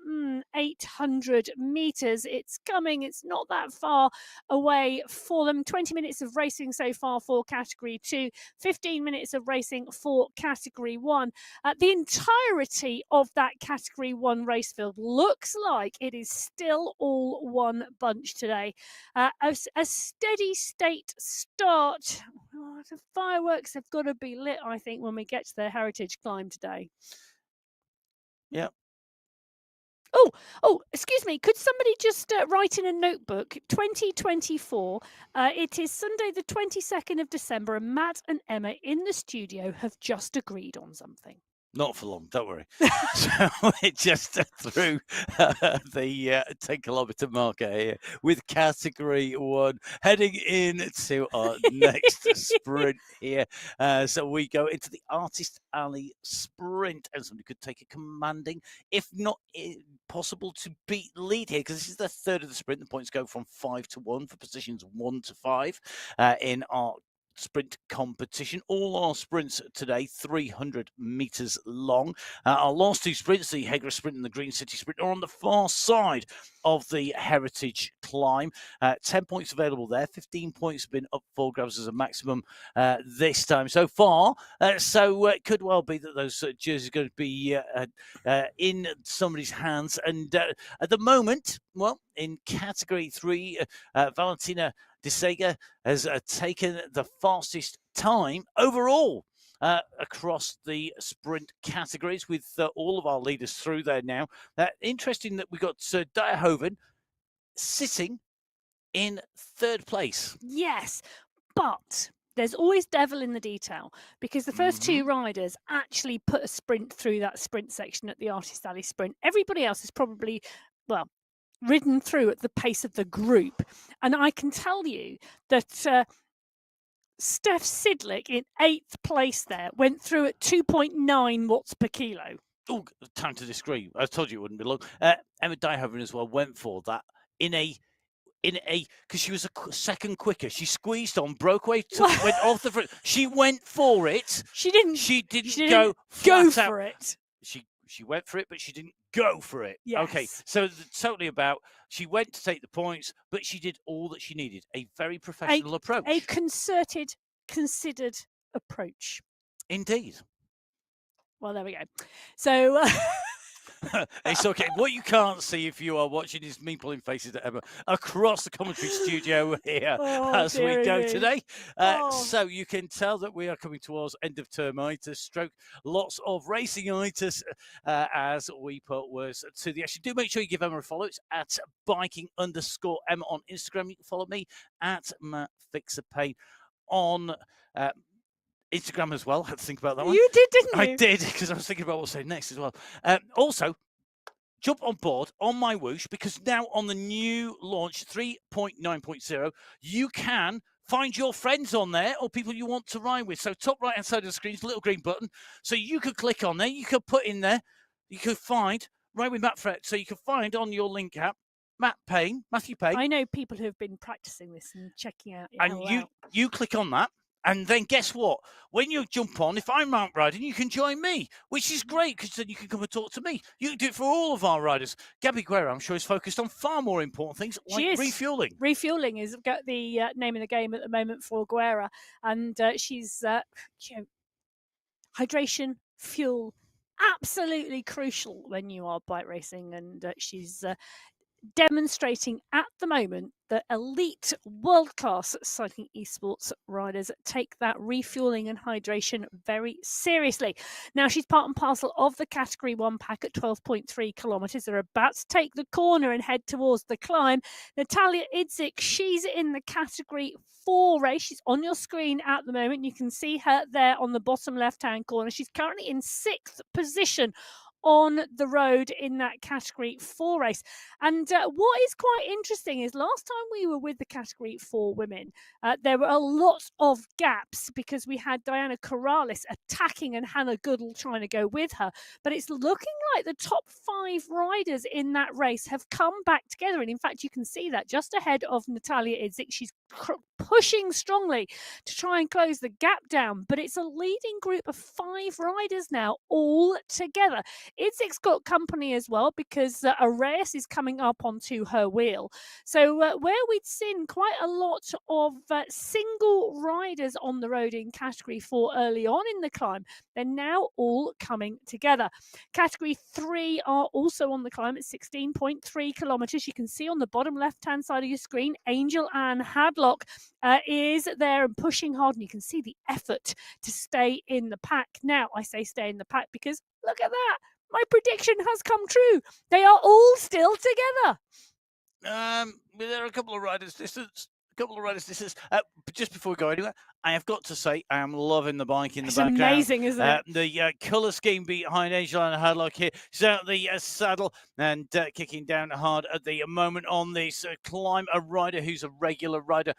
800 metres. It's coming. It's not that far away for them. 20 minutes of racing so far for Category 2. 15 minutes of racing for Category 1. The entirety of that Category 1 race field looks like it is still all one bunch today. A steady state start. Oh, the fireworks have got to be lit, I think, when we get to the heritage climb today. Yeah. Oh, excuse me. Could somebody just write in a notebook, 2024. It is Sunday, the 22nd of December, and Matt and Emma in the studio have just agreed on something. Not for long, don't worry. So it just through the 10-kilometre marker here with Category 1 heading into our next sprint here. So we go into the Artist Alley sprint, and somebody could take a commanding, if not possible to beat lead here, because this is the third of the sprint. The points go from 5 to 1 for positions 1 to 5 in our sprint competition. All our sprints today, 300 metres long. Our last two sprints, the Hegra sprint and the Green City sprint, are on the far side of the Heritage climb. 10 points available there. 15 points have been up for grabs as a maximum this time so far. So it could well be that those jerseys are going to be in somebody's hands. And at the moment, well, in Category 3, Valentina De Sega has taken the fastest time overall across the sprint categories, with all of our leaders through there now. Interesting that we got Dijkhoven sitting in third place. Yes, but there's always devil in the detail, because the first two riders actually put a sprint through that sprint section at the Artist Alley sprint. Everybody else is probably, well, ridden through at the pace of the group. And I can tell you that Steph Sidlick in 8th place there went through at 2.9 watts per kilo. Oh, time to disagree. I told you it wouldn't be long. Emma Dijkhoven as well went for that in a because she was a second quicker. She squeezed on, broke away, went off the front. She went for it. She didn't go for it. She went for it, but she didn't go for it. Yes. Okay, so totally about, she went to take the points, but she did all that she needed. A very professional approach. A concerted, considered approach. Indeed. Well, there we go. So... It's okay. What you can't see if you are watching is me pulling faces at Emma across the commentary studio here as we go today. So you can tell that we are coming towards end of term itis, stroke lots of racing itis as we put words to the action. Do make sure you give Emma a follow. It's at biking_Emma on Instagram. You can follow me at MattFixerPaint on Instagram as well. I had to think about that one. You did, didn't you? I did, because I was thinking about what to say next as well. Also, jump on board on MyWhoosh, because now on the new launch 3.9.0, you can find your friends on there or people you want to ride with. So top right-hand side of the screen is a little green button. So you could click on there. You could put in there. You could find Ride with Matt Fret. So you can find on your link app Matthew Payne. I know people who have been practicing this and checking out. And you click on that. And then guess what? When you jump on, if I'm out riding, you can join me, which is great because then you can come and talk to me. You can do it for all of our riders. Gabby Guerra, I'm sure, is focused on far more important things like refueling. Refueling is the name of the game at the moment for Guerra, and she's hydration, fuel, absolutely crucial when you are bike racing, and she's demonstrating at the moment that elite world-class cycling esports riders take that refueling and hydration very seriously. Now, she's part and parcel of the Category 1 pack at 12.3 kilometres. They're about to take the corner and head towards the climb. Natalia Idzik, she's in the Category 4 race. She's on your screen at the moment. You can see her there on the bottom left-hand corner. She's currently in 6th position on the road in that Category 4 race. And what is quite interesting is last time we were with the Category 4 women, there were a lot of gaps because we had Diana Corrales attacking and Hannah Goodall trying to go with her. But it's looking like the top 5 riders in that race have come back together. And in fact, you can see that just ahead of Natalia Idzik. She's pushing strongly to try and close the gap down. But it's a leading group of 5 riders now all together. Idzik's got company as well because Arrayas is coming up onto her wheel. So where we'd seen quite a lot of single riders on the road in Category 4 early on in the climb, they're now all coming together. Category 3 are also on the climb at 16.3 kilometres. You can see on the bottom left-hand side of your screen, Angel Ann Hadlock is there and pushing hard, and you can see the effort to stay in the pack. Now, I say stay in the pack because look at that. My prediction has come true. They are all still together. There are a couple of riders distance. Just before we go anywhere, I have got to say I am loving the bike in the background. It's amazing, isn't it? The colour scheme behind Angel and Hadlock here. She's out the saddle and kicking down hard at the moment on this climb. A rider who's a regular rider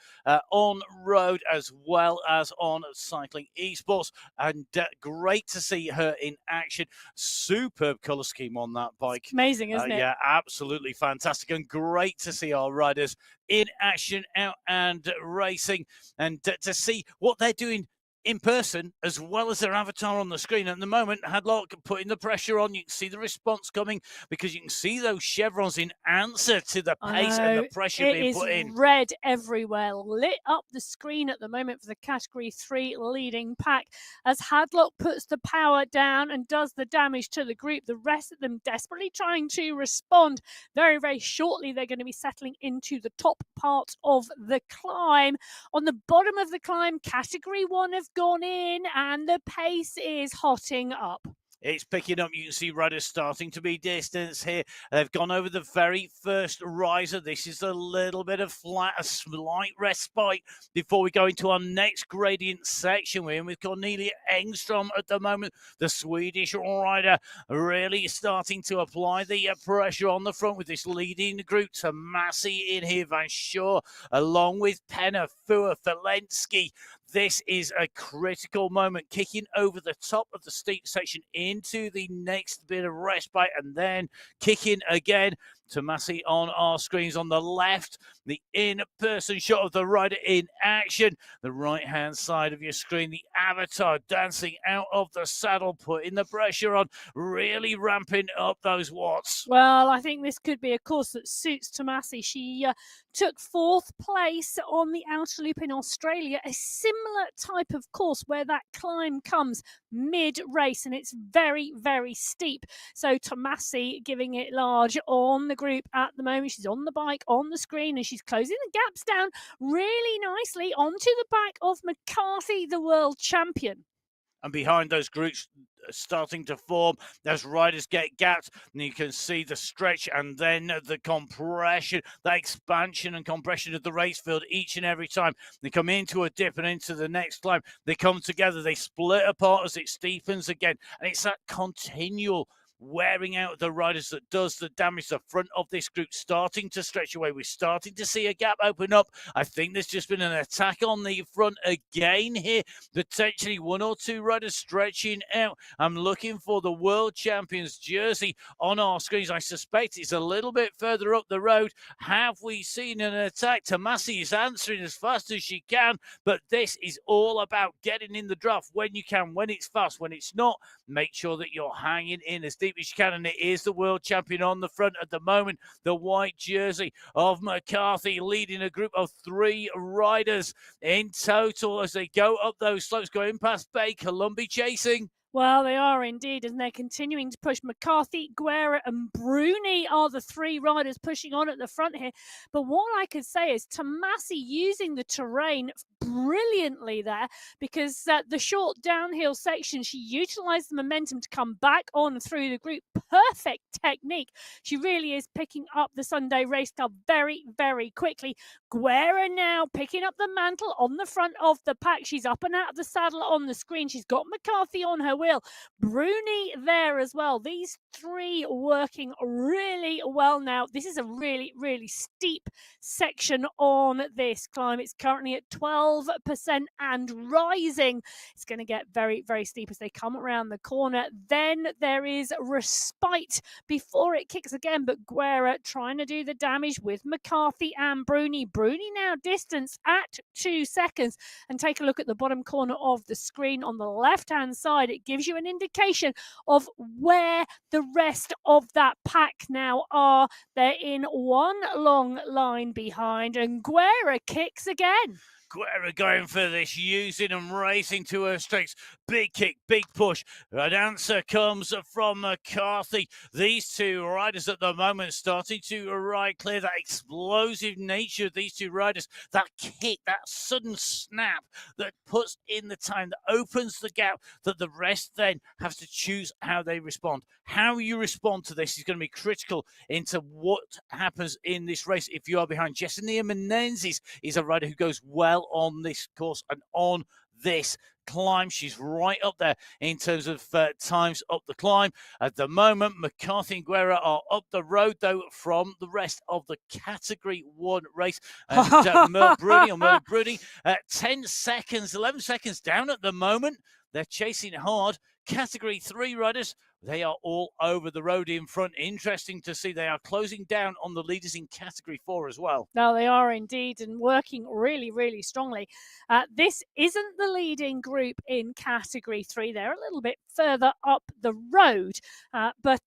on road as well as on cycling esports. And great to see her in action. Superb colour scheme on that bike. It's amazing, isn't it? Yeah, absolutely fantastic. And great to see our riders in action, out and racing, and to see what they're doing in person as well as their avatar on the screen. At the moment, Hadlock putting the pressure on. You can see the response coming because you can see those chevrons in answer to the pace and the pressure being put in. It is red everywhere, lit up the screen at the moment for the Category 3 leading pack as Hadlock puts the power down and does the damage to the group. The rest of them desperately trying to respond. Very, very shortly, they're going to be settling into the top part of the climb. On the bottom of the climb, Category 1 have gone in and the pace is hotting up. It's picking up. You can see riders starting to be distanced here. They've gone over the very first riser. This is a little bit of flat, a slight respite before we go into our next gradient section. We're in with Cornelia Engström at the moment, the Swedish rider, really starting to apply the pressure on the front with this leading group. Tomasi in here, Van Shore, along with Penna, Fua, Felensky. This is a critical moment, kicking over the top of the steep section into the next bit of respite and then kicking again. Tomasi on our screens on the left, the in-person shot of the rider in action. The right-hand side of your screen, the avatar dancing out of the saddle, putting the pressure on, really ramping up those watts. Well, I think this could be a course that suits Tomasi. She took 4th place on the Outer Loop in Australia, a similar type of course where that climb comes mid-race and it's very, very steep. So Tomasi giving it large on the group at the moment. She's on the bike, on the screen, and she's closing the gaps down really nicely onto the back of McCarthy, the world champion. And behind those groups starting to form as riders get gapped, and you can see the stretch and then the compression, the expansion and compression of the race field each and every time they come into a dip and into the next climb. They come together, they split apart as it steepens again, and it's that continual wearing out the riders that does the damage. The front of this group starting to stretch away. We're starting to see a gap open up. I think there's just been an attack on the front again here. Potentially one or two riders stretching out. I'm looking for the world champions jersey on our screens. I suspect it's a little bit further up the road. Have we seen an attack? Tomasi is answering as fast as she can, but this is all about getting in the draft when you can, when it's fast. When it's not, make sure that you're hanging in as deep as you can. And it is the world champion on the front at the moment, the white jersey of McCarthy, leading a group of 3 riders in total as they go up those slopes, going past Bay. Columbi chasing. Well, they are indeed, and they're continuing to push. McCarthy, Guerra, and Bruni are the 3 riders pushing on at the front here. But what I could say is Tomasi using the terrain brilliantly there, because the short downhill section, she utilized the momentum to come back on through the group. Perfect technique. She really is picking up the Sunday Race Club very, very quickly. Guerra now picking up the mantle on the front of the pack. She's up and out of the saddle on the screen. She's got McCarthy on her wheel. Bruni there as well. These 3 working really well now. This is a really, really steep section on this climb. It's currently at 12% and rising. It's going to get very, very steep as they come around the corner. Then there is respite before it kicks again, but Guerra trying to do the damage with McCarthy and Bruni. Bruni now distance at 2 seconds. And take a look at the bottom corner of the screen on the left-hand side. It gives you an indication of where the rest of that pack now are. They're in one long line behind, and Guerra kicks again. Guerra going for this, using and racing to her strengths. Big kick, big push. An answer comes from McCarthy. These 2 riders at the moment starting to ride clear. That explosive nature of these 2 riders, that kick, that sudden snap that puts in the time, that opens the gap, that the rest then have to choose how they respond. How you respond to this is going to be critical into what happens in this race if you are behind. Jessenia Menendez is a rider who goes well on this course and on this climb. She's right up there in terms of times up the climb. At the moment, McCarthy and Guerra are up the road, though, from the rest of the Category 1 race. And Merle Bruni, 10 seconds, 11 seconds down at the moment. They're chasing hard. Category 3 riders, they are all over the road in front. Interesting to see they are closing down on the leaders in Category 4 as well. No, they are indeed, and working really, really strongly. This isn't the leading group in Category 3. They're a little bit further up the road, but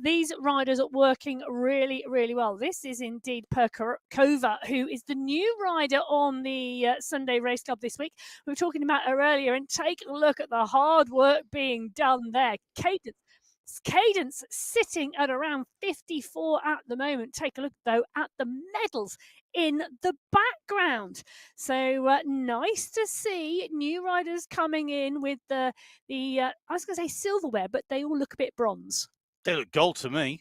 these riders are working really, really well. This is indeed Perkova, who is the new rider on the Sunday Race Club this week. We were talking about her earlier, and take a look at the hard work being done there. Cadence sitting at around 54 at the moment. Take a look, though, at the medals in the background. So nice to see new riders coming in with the I was going to say silverware, but they all look a bit bronze. They look gold to me.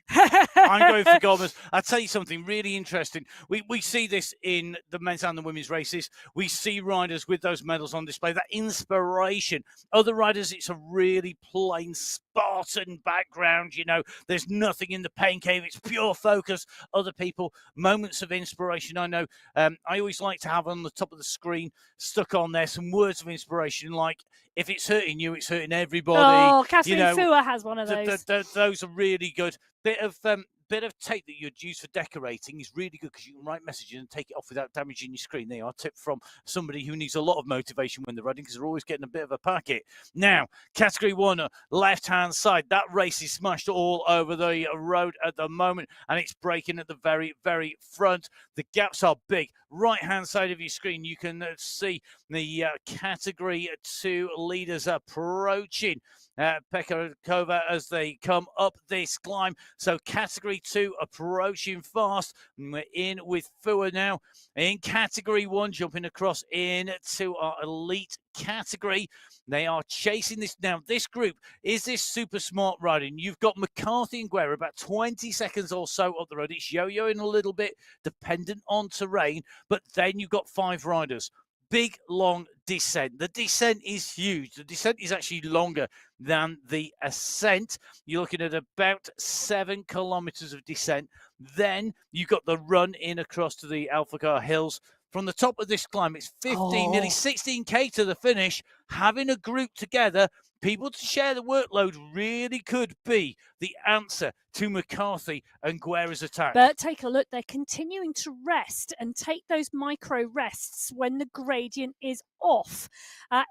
I'm going for gold. I'll tell you something really interesting. We see this in the men's and the women's races. We see riders with those medals on display, that inspiration. Other riders, it's a really plain Spartan background. You know, there's nothing in the pain cave. It's pure focus. Other people, moments of inspiration. I know I always like to have on the top of the screen stuck on there some words of inspiration, like, if it's hurting you, it's hurting everybody. Oh, Catherine Fua has one of those. Those are really good. Bit of tape that you'd use for decorating is really good because you can write messages and take it off without damaging your screen. There are tips from somebody who needs a lot of motivation when they're riding because they're always getting a bit of a packet. Now, Category 1, left-hand side. That race is smashed all over the road at the moment, and it's breaking at the very, very front. The gaps are big. Right-hand side of your screen, you can see the Category 2 leaders approaching Pekarkova as they come up this climb. So Category 2 approaching fast. And we're in with Fua now in Category 1, jumping across into our elite category. They are chasing this. Now, this group is this super smart riding. You've got McCarthy and Guerra about 20 seconds or so up the road. It's yo-yoing a little bit, dependent on terrain. But then you've got 5 riders. big, long descent. The descent is huge. The descent is actually longer than the ascent. You're looking at about 7 kilometers of descent. Then you've got the run in across to the Alfacar Hills. From the top of this climb, it's 15, nearly 16K to the finish. Having a group together, people to share the workload really could be the answer to McCarthy and Guerra's attack. But take a look, they're continuing to rest and take those micro rests when the gradient is off.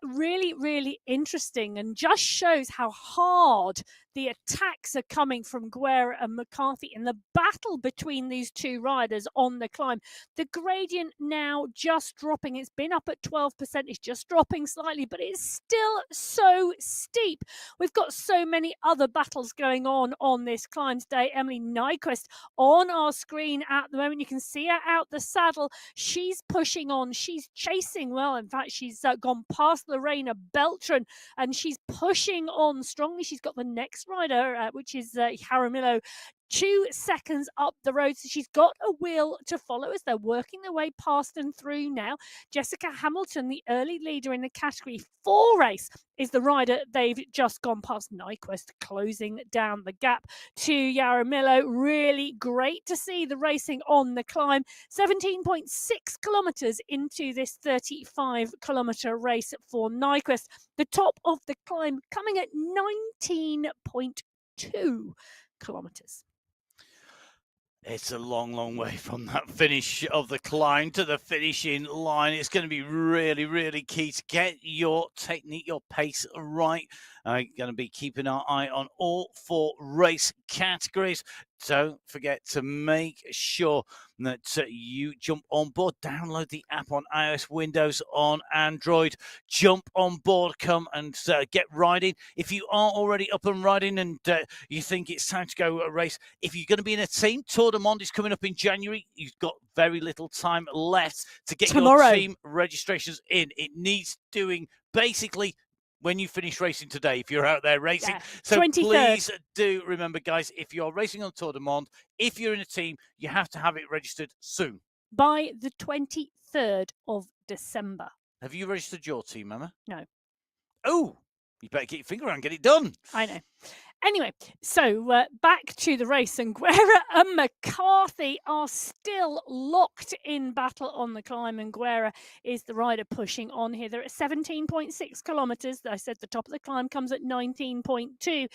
Really, really interesting, and just shows how hard the attacks are coming from Guerra and McCarthy in the battle between these two riders on the climb. The gradient now just dropping. It's been up at 12%. It's just dropping slightly, but it's still so steep. We've got so many other battles going on this climb today. Emily Nyquist on our screen at the moment. You can see her out the saddle. She's pushing on. She's chasing well. In fact, she's gone past Lorena Beltran, and she's pushing on strongly. She's got the next rider, which is Jaramillo, 2 seconds up the road. So she's got a wheel to follow as they're working their way past and through now. Jessica Hamilton, the early leader in the Category 4 race, is the rider they've just gone past. Nyquist closing down the gap to Jaramillo. Really great to see the racing on the climb. 17.6 kilometres into this 35-kilometre race for Nyquist. The top of the climb coming at 19.2 kilometres. It's a long, long way from that finish of the climb to the finishing line. It's going to be really, really key to get your technique, your pace right. Going to be keeping our eye on all 4 race categories. Don't forget to make sure that you jump on board. Download the app on iOS, Windows, on Android. Jump on board, come and get riding. If you are already up and riding and you think it's time to go a race, if you're going to be in a team, Tour de Monde is coming up in January. You've got very little time left to get your team registrations in. It needs doing basically when you finish racing today, if you're out there racing. Yeah. So 23rd. Please do remember, guys, if you're racing on Tour de Monde, if you're in a team, you have to have it registered soon. By the 23rd of December. Have you registered your team, Emma? No. Oh, you better get your finger around and get it done. I know. Anyway, so back to the race, and Guerra and McCarthy are still locked in battle on the climb, and Guerra is the rider pushing on here. They're at 17.6 kilometres. I said the top of the climb comes at 19.2,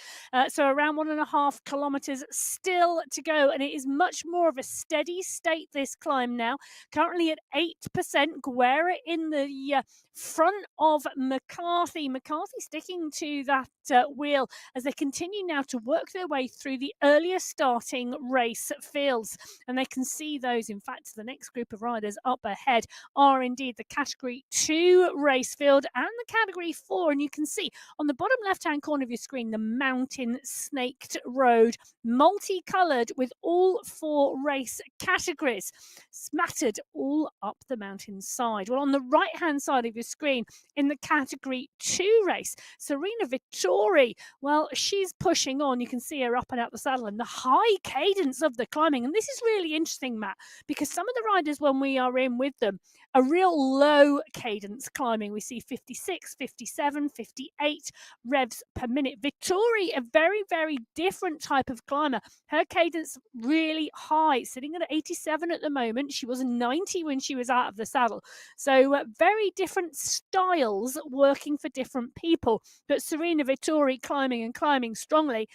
so around 1.5 kilometres still to go, and it is much more of a steady state, this climb now. Currently at 8%, Guerra in the front of McCarthy. McCarthy sticking to that wheel as they continue now to work their way through the earlier starting race fields, and they can see those. In fact, the next group of riders up ahead are indeed the Category 2 race field and the Category 4, and you can see on the bottom left hand corner of your screen the mountain snaked road, multicoloured with all 4 race categories smattered all up the mountainside. Well, on the right hand side of your screen in the Category 2 race, Serena Vittori, well, she's pushing on. You can see her up and out the saddle, and the high cadence of the climbing. And this is really interesting, Matt, because some of the riders, when we are in with them, a real low cadence climbing. We see 56, 57, 58 revs per minute. Vittori, a very, very different type of climber. Her cadence really high, sitting at 87 at the moment. She was 90 when she was out of the saddle. So very different styles working for different people. But Serena Vittori climbing and climbing strongly.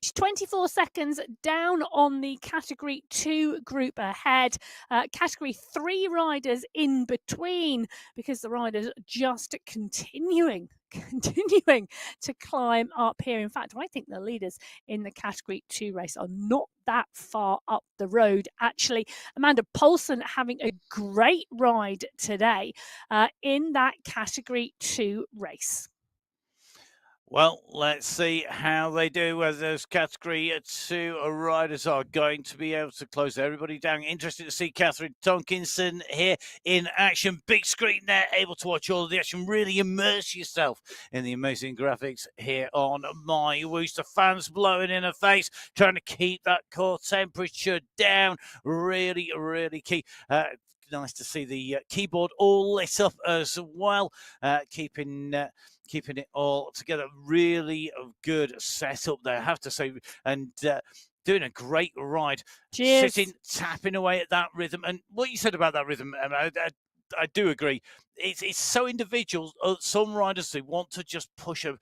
She's 24 seconds down on the Category 2 group ahead. Category 3 riders in between, because the riders just continuing to climb up here. In fact, I think the leaders in the Category 2 race are not that far up the road, actually. Amanda Poulsen having a great ride today in that Category 2 race. Well, let's see how they do as those Category 2 riders are going to be able to close everybody down. Interested to see Catherine Tonkinson here in action. Big screen there, able to watch all of the action. Really immerse yourself in the amazing graphics here on MyWhoosh. The fans blowing in her face, trying to keep that core temperature down. Really, really key. nice to see the keyboard all lit up as well, keeping it all together. Really good setup there, I have to say, and doing a great ride. Cheers. Sitting, tapping away at that rhythm. And what you said about that rhythm, I do agree. It's so individual. Some riders, they want to just push a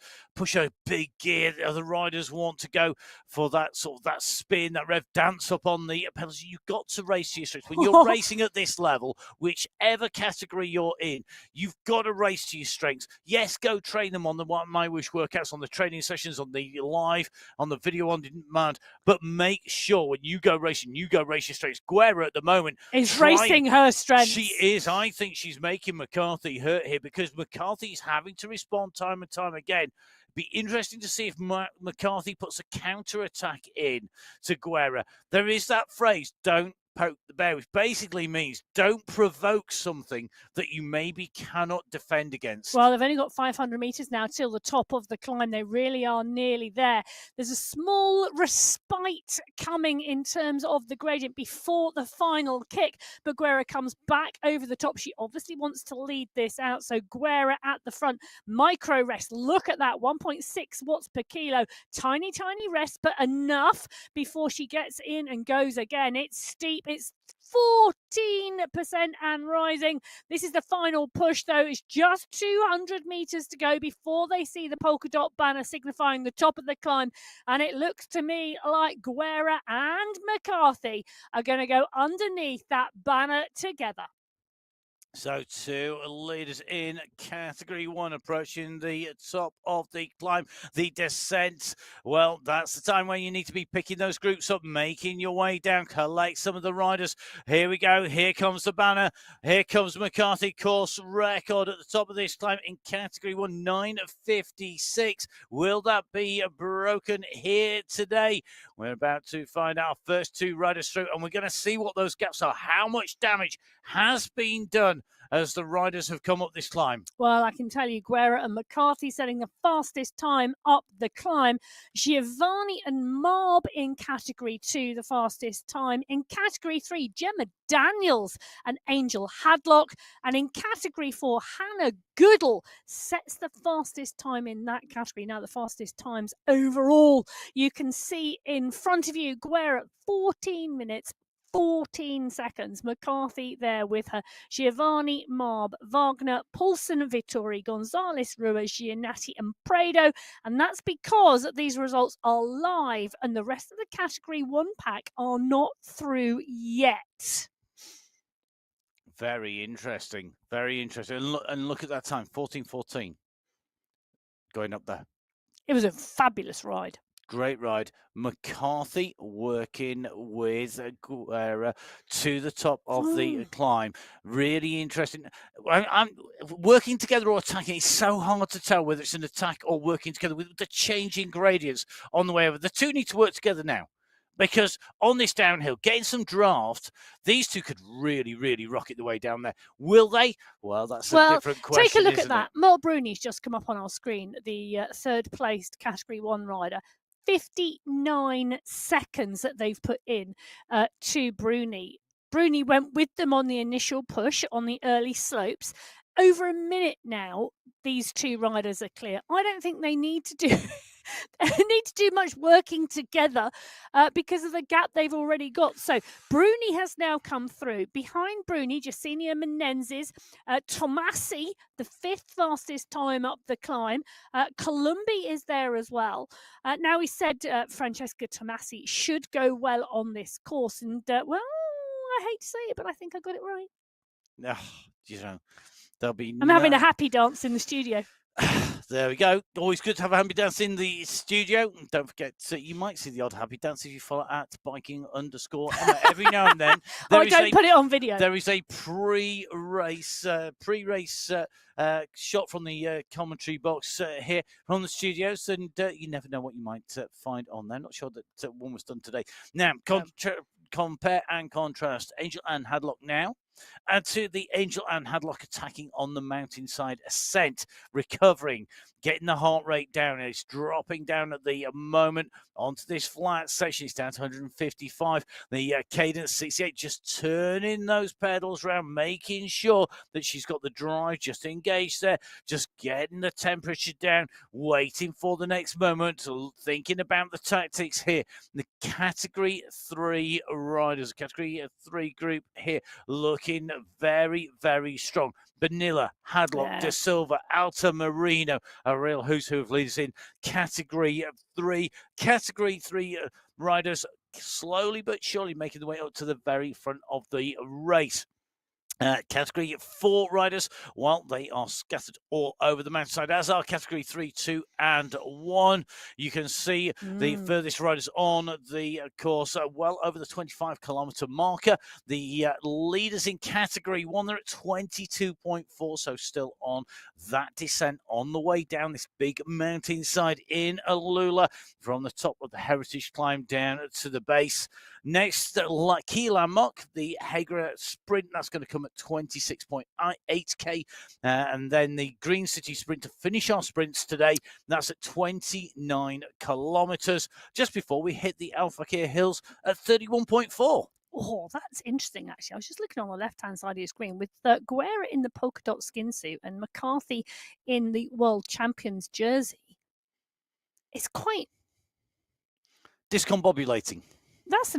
big gear. The other riders want to go for that sort of that spin, that rev, dance up on the pedals. You've got to race to your strengths. When you're racing at this level, whichever category you're in, you've got to race to your strengths. Yes, go train them on the MyWhoosh workouts, on the training sessions, on the live, on the video on demand. But make sure when you go racing, you go race your strengths. Guerra at the moment is racing her strengths. She is. I think she's making McCarthy hurt here, because McCarthy's having to respond time and time again. Be interesting to see if McCarthy puts a counter attack in to Guerra. There is that phrase, don't poke the bear, which basically means don't provoke something that you maybe cannot defend against. Well, they've only got 500 metres now till the top of the climb. They really are nearly there. There's a small respite coming in terms of the gradient before the final kick, but Guerra comes back over the top. She obviously wants to lead this out, so Guerra at the front. Micro rest, look at that, 1.6 watts per kilo. Tiny rest, but enough before she gets in and goes again. It's steep. It's 14% and rising. This is the final push, though. It's just 200 meters to go before they see the polka dot banner signifying the top of the climb. And it looks to me like Guerra and McCarthy are going to go underneath that banner together. So 2 leaders in Category 1 approaching the top of the climb, the descent. Well, that's the time when you need to be picking those groups up, making your way down, collect some of the riders. Here we go. Here comes the banner. Here comes McCarthy, course record at the top of this climb in Category 1, 9:56. Will that be broken here today? We're about to find our first 2 riders through, and we're going to see what those gaps are, how much damage has been done as the riders have come up this climb. Well, I can tell you, Guerra and McCarthy setting the fastest time up the climb. Giovanni and Marb in Category 2, the fastest time. In Category 3, Gemma Daniels and Angel Hadlock. And in Category 4, Hannah Goodall sets the fastest time in that category. Now, the fastest times overall, you can see in front of you, Guerra 14 minutes, 14 seconds. McCarthy there with her. Giovanni, Marb, Wagner, Paulson, Vittori, Gonzalez, Ruiz, Giannatti and Prado. And that's because these results are live and the rest of the Category 1 pack are not through yet. Very interesting. Very interesting. And look at that time, 14:14. Going up there. It was a fabulous ride. Great ride. McCarthy working with Guerra to the top of the climb. Really interesting. I'm working together or attacking. It's so hard to tell whether it's an attack or working together with the changing gradients on the way over. The two need to work together now, because on this downhill, getting some draft, these two could really, really rocket the way down there. Will they? Well, that's a different question. Take a look at that. Mel Bruni's just come up on our screen, the third placed Category 1 rider. 59 seconds that they've put in to Bruni. Bruni went with them on the initial push on the early slopes. Over a minute now, these two riders are clear. I don't think they need to do much working together because of the gap they've already got. So Bruni has now come through. Behind Bruni, Jacinia Menendez, Tomasi, the 5th fastest time up the climb. Columbi is there as well. Now, he said Francesca Tomasi should go well on this course. And, well, I hate to say it, but I think I got it right. You know, there'll be I'm having a happy dance in the studio. There we go. Always good to have a happy dance in the studio. And don't forget, you might see the odd happy dance if you follow at biking_Emma every now and then. I don't put it on video. There is a pre-race shot from the commentary box here from the studios, and you never know what you might find on there. Not sure that one was done today. Now, compare and contrast Angel and Hadlock now. Add to the Angel and Hadlock attacking on the mountainside ascent, recovering, getting the heart rate down. It's dropping down at the moment onto this flat section. It's down to 155. The cadence 68, just turning those pedals around, making sure that she's got the drive just engaged there, just getting the temperature down, waiting for the next moment, thinking about the tactics here. The category 3 riders, category 3 group here, looking very, very strong. Vanilla, Hadlock, De Silva, Alta Marino, a real who's who of leaders in category 3. Category 3 riders slowly but surely making their way up to the very front of the race. Category 4 riders, well, they are scattered all over the mountainside, as are category 3, 2, and 1. You can see the furthest riders on the course, well over the 25-kilometer marker. The leaders in category 1, they're at 22.4, so still on that descent on the way down this big mountainside in Alula from the top of the heritage climb down to the base. Next, key landmark, the Hegra Sprint, that's going to come at 26.8k, and then the Green City Sprint to finish our sprints today, that's at 29 kilometers, just before we hit the Al Fakir Hills at 31.4. Oh, that's interesting, actually. I was just looking on the left-hand side of your screen with Guerra in the polka dot skin suit and McCarthy in the World Champions jersey. It's quite discombobulating. That's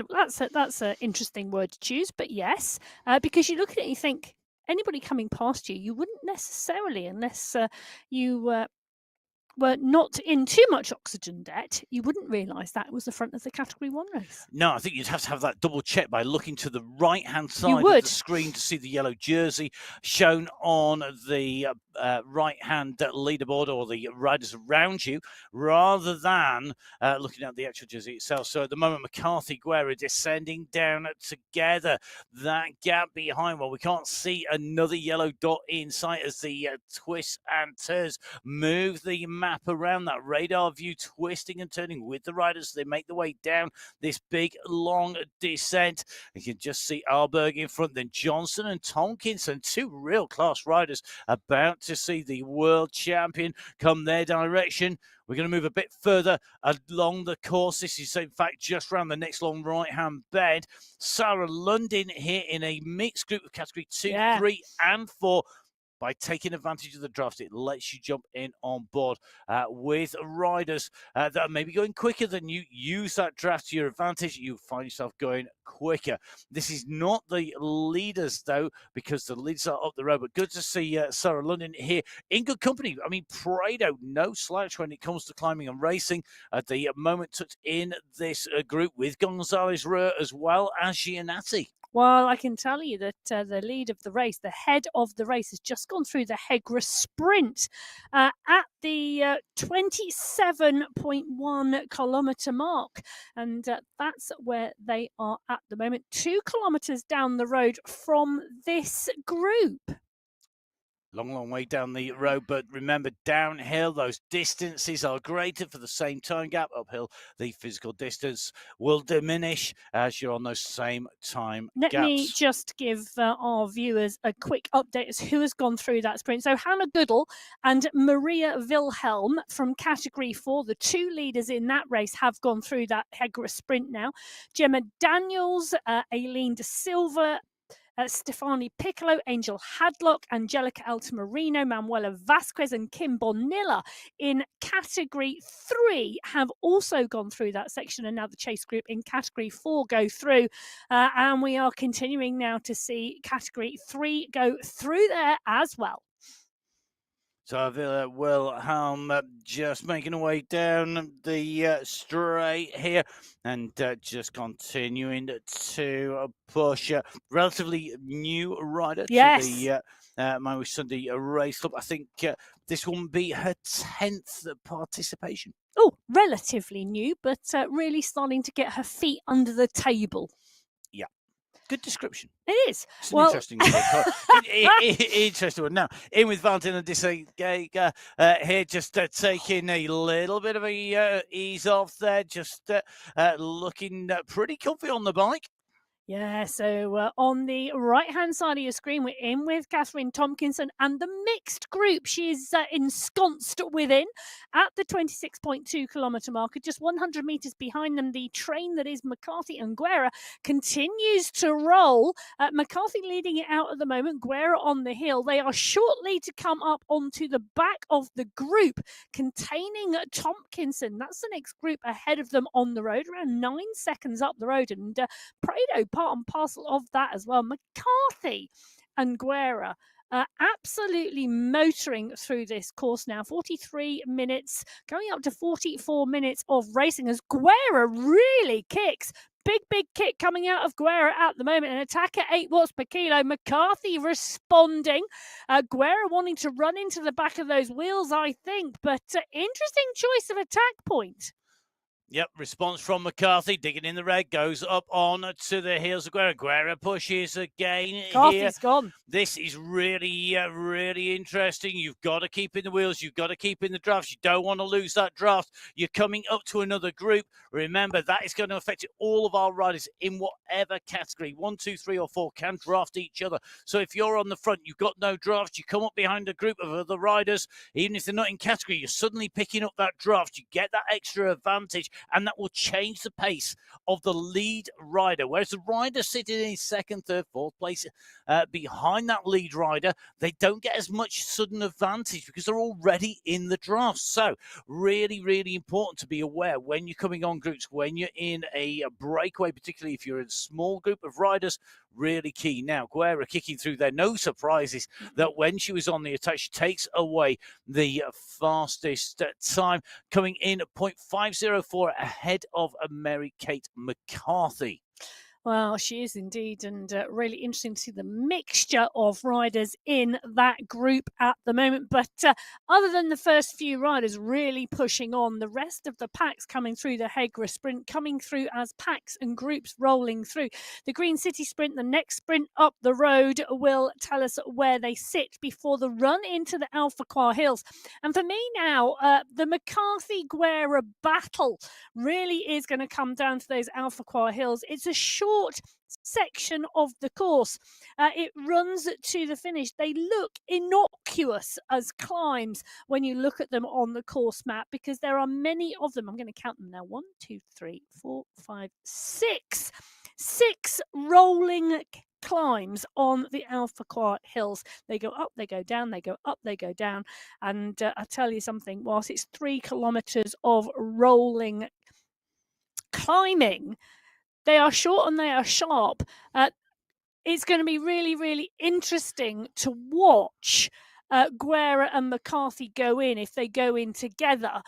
an interesting word to choose, but yes, because you look at it and you think anybody coming past you, you wouldn't necessarily, unless you were not in too much oxygen debt, you wouldn't realise that was the front of the Category 1 race. No, I think you'd have to have that double check by looking to the right-hand side of the screen to see the yellow jersey shown on the right-hand leaderboard or the riders around you, rather than looking at the actual jersey itself. So at the moment, McCarthy, Guerra descending down together. That gap behind, well, we can't see another yellow dot in sight as the twists and turns move the map around, that radar view twisting and turning with the riders. They make their way down this big long descent. You can just see Arberg in front, then Johnson and Tomkinson, two real class riders about to see the world champion come their direction. We're going to move a bit further along the course. This is, in fact, just around the next long right-hand bend. Sarah Lundin here in a mixed group of category 2, 3, and 4. By taking advantage of the draft, it lets you jump in on board with riders that are maybe going quicker than you. Use that draft to your advantage. You find yourself going quicker. This is not the leaders, though, because the leaders are up the road. But good to see Sarah London here in good company. I mean, Prado, no slouch when it comes to climbing and racing. At the moment, tucked in this group with Gonzalez Ruhr as well as Giannatti. Well, I can tell you that the lead of the race, the head of the race, has just gone through the Hegra Sprint at the 27.1 kilometre mark. And that's where they are at the moment, 2 kilometres down the road from this group. Long way down the road, but remember, downhill, those distances are greater for the same time gap. Uphill, the physical distance will diminish as you're on those same time gaps. Let me just give our viewers a quick update as who has gone through that sprint. So Hannah Goodall and Maria Wilhelm from Category 4, the two leaders in that race, have gone through that Hegra Sprint now. Gemma Daniels, Aileen De Silva, Stefani Piccolo, Angel Hadlock, Angelica Altamarino, Manuela Vasquez, and Kim Bonilla in Category 3 have also gone through that section, and now the chase group in Category 4 go through. And we are continuing now to see Category 3 go through there as well. So Wilhelm just making her way down the straight here and just continuing to push. Relatively new rider to the MyWhoosh Sunday Race Club. I think this will be her 10th participation. Oh, relatively new, but really starting to get her feet under the table. Yeah. Good description. It is. It's an interesting interesting one. Now, in with Valentina Disegega here, just taking a little bit of a ease off there, just looking pretty comfy on the bike. Yeah, so on the right-hand side of your screen, we're in with Catherine Tompkinson and the mixed group she's ensconced within at the 26.2 kilometre marker, just 100 metres behind them. The train that is McCarthy and Guerra continues to roll. McCarthy leading it out at the moment, Guerra on the hill. They are shortly to come up onto the back of the group containing Tompkinson. That's the next group ahead of them on the road, around 9 seconds up the road. And Prado part and parcel of that as well. McCarthy and Guerra absolutely motoring through this course now. 43 minutes, going up to 44 minutes of racing as Guerra really kicks. Big kick coming out of Guerra at the moment. An attack at 8 watts per kilo. McCarthy responding. Guerra wanting to run into the back of those wheels, I think. But interesting choice of attack point. Yep, response from McCarthy, digging in the red, goes up on to the heels of Guerra. Guerra pushes again. Coffey's gone. This is really, really interesting. You've got to keep in the wheels. You've got to keep in the drafts. You don't want to lose that draft. You're coming up to another group. Remember, that is going to affect all of our riders in whatever category. 1, 2, 3, or 4 can draft each other. So if you're on the front, you've got no draft. You come up behind a group of other riders. Even if they're not in category, you're suddenly picking up that draft. You get that extra advantage, and that will change the pace of the lead rider. Whereas the rider sitting in second, third, fourth place behind that lead rider, they don't get as much sudden advantage because they're already in the draft. So really, really important to be aware when you're coming on groups, when you're in a breakaway, particularly if you're in a small group of riders, really key. Now, Guerra kicking through there, no surprises that when she was on the attack, she takes away the fastest time, coming in at 0.504 ahead of Mary Kate McCarthy. Well, she is indeed, and really interesting to see the mixture of riders in that group at the moment. But other than the first few riders really pushing on, the rest of the packs coming through the Hegra Sprint, coming through as packs and groups rolling through. The Green City Sprint, the next sprint up the road, will tell us where they sit before the run into the Alpha Hills. And for me now, the McCarthy-Guerra battle really is going to come down to those Alpha Hills. It's a short section of the course. It runs to the finish. They look innocuous as climbs when you look at them on the course map because there are many of them. I'm going to count them now. 1, 2, 3, 4, 5, 6. 6 rolling climbs on the Alpha Hills. They go up, they go down, they go up, they go down. And I tell you something, whilst it's 3 kilometers of rolling climbing, they are short and they are sharp. It's going to be really, really interesting to watch Guerra and McCarthy go in, if they go in together,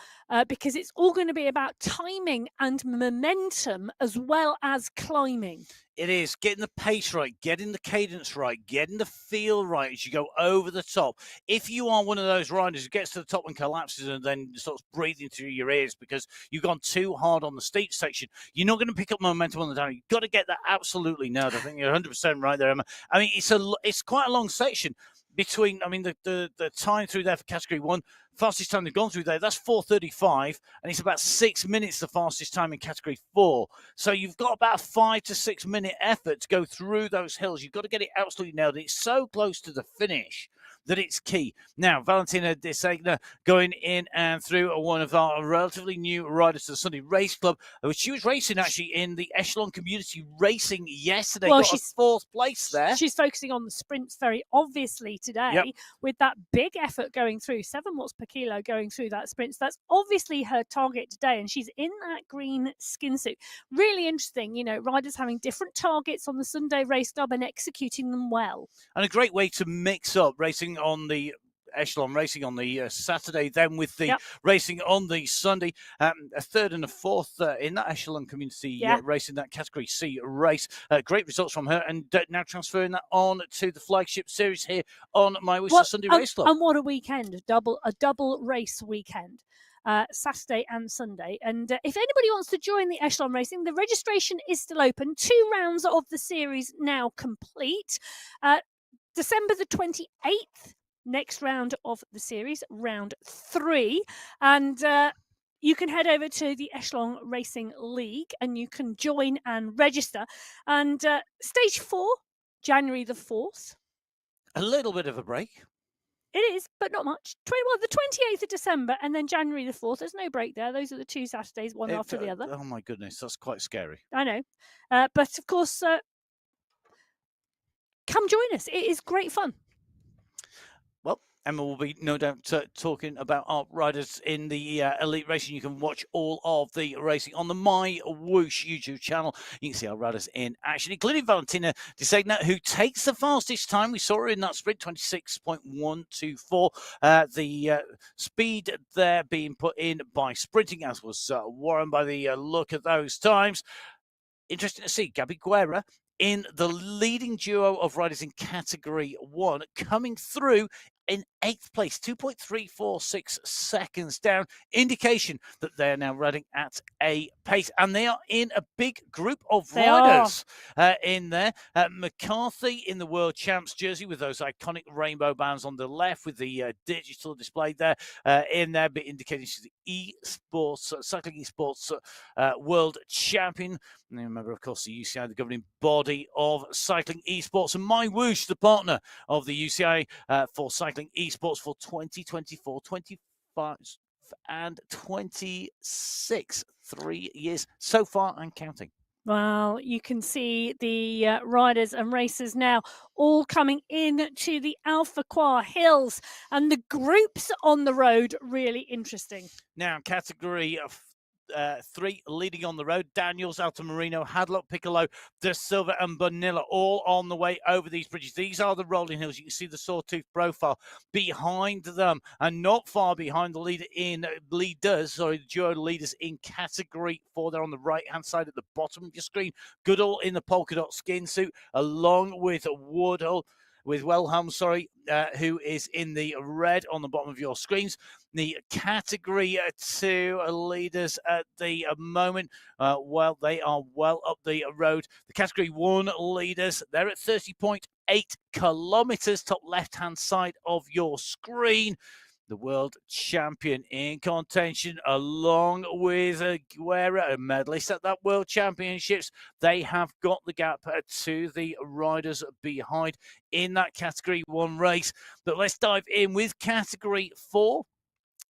because it's all going to be about timing and momentum as well as climbing. It is getting the pace right, getting the cadence right, getting the feel right as you go over the top. If you are one of those riders who gets to the top and collapses and then starts breathing through your ears because you've gone too hard on the steep section, you're not going to pick up momentum on the down. You've got to get that absolutely nailed. I think you're 100% right there, Emma. I mean, it's quite a long section between, I mean, the time through there for category 1, fastest time they've gone through there, that's 4:35, and it's about 6 minutes the fastest time in category 4. So you've got about a 5 to 6 minute effort to go through those hills. You've got to get it absolutely nailed. It's so close to the finish that it's key. Now, Valentina Desegna going in and through one of our relatively new riders to the Sunday Race Club. She was racing actually in the Echelon Community Racing yesterday. Well, got a 4th place there. She's focusing on the sprints very obviously today, with that big effort going through, 7 watts per kilo going through that sprint. So that's obviously her target today, and she's in that green skin suit. Really interesting, you know, riders having different targets on the Sunday Race Club and executing them well. And a great way to mix up racing on the Echelon racing on the Saturday, then with the racing on the Sunday, a 3rd and a 4th in that Echelon Community racing, that Category C race. Great results from her, and now transferring that on to the flagship series here on MyWhoosh Sunday Race Club. And what a weekend, a double race weekend. Saturday and Sunday. And if anybody wants to join the Echelon Racing, the registration is still open. 2 rounds of the series now complete. December the 28th, next round of the series, round 3. And you can head over to the Echelon Racing League and you can join and register. And stage 4, January the 4th. A little bit of a break. It is, but not much. The 28th of December and then January the 4th. There's no break there. Those are the 2 Saturdays, one after the other. Oh my goodness, that's quite scary. I know. But of course, come join us. It is great fun. Well, Emma will be no doubt talking about our riders in the elite racing. You can watch all of the racing on the MyWhoosh YouTube channel. You can see our riders in action, including Valentina Desegna, who takes the fastest time. We saw her in that sprint, 26.124. The speed there being put in by sprinting, as was Warren by the look at those times. Interesting to see Gabby Guerra in the leading duo of riders in Category 1, coming through in 8th place, 2.346 seconds down. Indication that they're now riding at a pace, and they are in a big group of riders in there. McCarthy in the World Champs jersey with those iconic rainbow bands on the left with the digital display there in there, but indicating she's the esports, cycling esports world champion. And remember, of course, the UCI, the governing body of cycling esports, and MyWhoosh, the partner of the UCI for cycling esports for 2024, 25 and 26. 3 years so far and counting. Well, you can see the riders and racers now all coming in to the Alpha Hills, and the groups on the road really interesting. Now, category 3 leading on the road: Daniels, Altamirano, Hadlock, Piccolo, De Silva, and Bonilla, all on the way over these bridges. These are the rolling hills. You can see the sawtooth profile behind them, and not far behind the the duo leaders in category 4. They're on the right hand side at the bottom of your screen. Goodall in the polka dot skin suit, along with Woodhull. With Wellham, who is in the red on the bottom of your screens. The category 2 leaders at the moment, they are well up the road. The category 1 leaders, they're at 30.8 kilometers, top left-hand side of your screen. The world champion in contention, along with Guerra, a medalist at that World Championships. They have got the gap to the riders behind in that Category 1 race. But let's dive in with Category 4.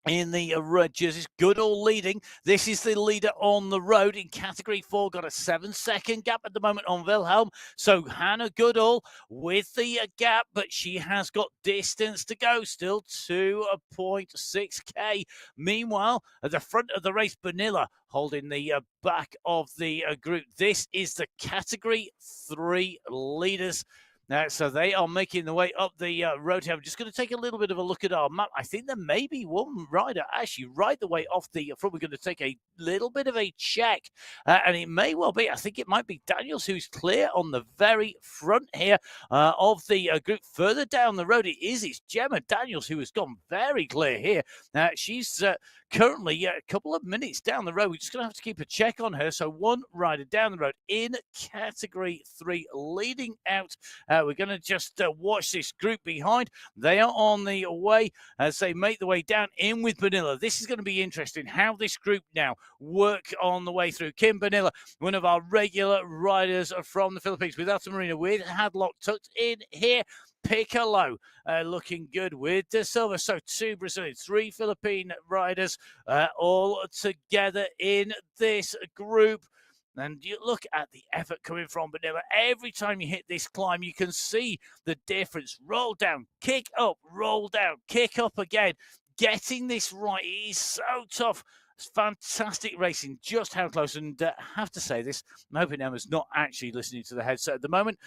In the red jerseys, Goodall leading. This is the leader on the road in Category 4. Got a 7-second gap at the moment on Wilhelm. So Hannah Goodall with the gap, but she has got distance to go. Still 2.6k. Meanwhile, at the front of the race, Bonilla holding the back of the group. This is the Category 3 leaders. So they are making the way up the road here. I'm just going to take a little bit of a look at our map. I think there may be one rider actually right the way off the front. We're going to take a little bit of a check, and it may well be. I think it might be Daniels who's clear on the very front here of the group. Further down the road, it's Gemma Daniels who has gone very clear here. She's currently a couple of minutes down the road. We're just going to have to keep a check on her. So one rider down the road in Category 3 leading out. We're going to just watch this group behind. They are on the way as they make the way down in with Bonilla. This is going to be interesting how this group now work on the way through. Kim Bonilla, one of our regular riders from the Philippines, with Altamirano, with Hadlock tucked in here. Piccolo looking good with De Silva. So 2 Brazilians, 3 Philippine riders all together in this group. And you look at the effort coming from Bonilla. Every time you hit this climb, you can see the difference. Roll down, kick up, roll down, kick up again. Getting this right is so tough. It's fantastic racing. Just how close. And I have to say this, I'm hoping Emma's not actually listening to the headset at the moment.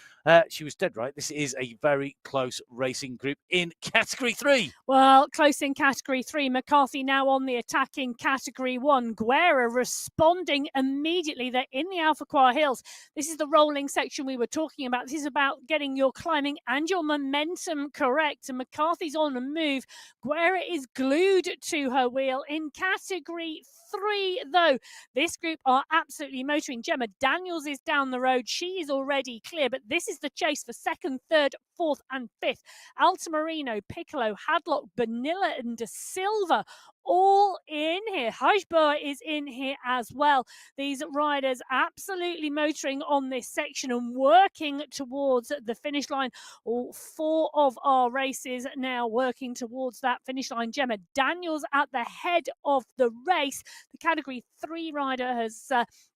She was dead right. This is a very close racing group in Category 3. Well, close in Category 3. McCarthy now on the attack in Category 1. Guerra responding immediately. They're in the Alpha Hills. This is the rolling section we were talking about. This is about getting your climbing and your momentum correct. And McCarthy's on the move. Guerra is glued to her wheel in Category 3, though. This group are absolutely motoring. Gemma Daniels is down the road. She is already clear, but this is the chase for 2nd, 3rd, 4th, and 5th. Altamirano, Piccolo, Hadlock, Bonilla, and De Silva all in here. Hushbauer is in here as well. These riders absolutely motoring on this section and working towards the finish line. All four of our races now working towards that finish line. Gemma Daniels at the head of the race. The Category 3 rider has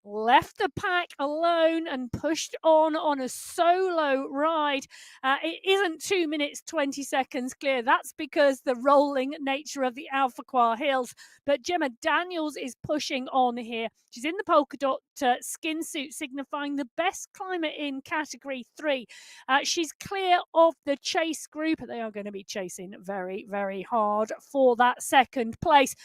left the pack alone and pushed on a solo ride. It isn't 2 minutes 20 seconds clear. That's because the rolling nature of the Alpha Hills. But Gemma Daniels is pushing on here. She's in the polka dot skin suit, signifying the best climber in Category 3. She's clear of the chase group. They are going to be chasing very, very hard for that second place.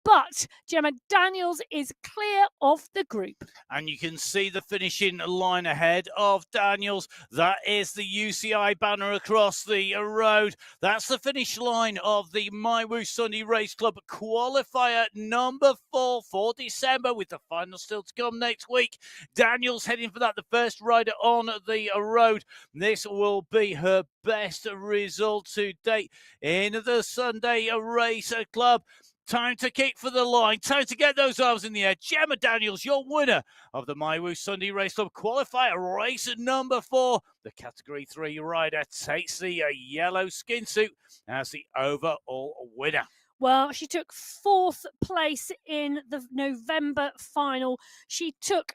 But Gemma Daniels is clear of the group. And you can see the finishing line ahead of Daniels. That is the UCI banner across the road. That's the finish line of the MyWhoosh Sunday Race Club qualifier number 4 for December, with the final still to come next week. Daniels heading for that, the first rider on the road. This will be her best result to date in the Sunday Race Club. Time to kick for the line. Time to get those arms in the air. Gemma Daniels, your winner of the MyWhoosh Sunday Race Club qualifier race number 4. The Category 3 rider takes the yellow skin suit as the overall winner. Well, she took 4th place in the November final. She took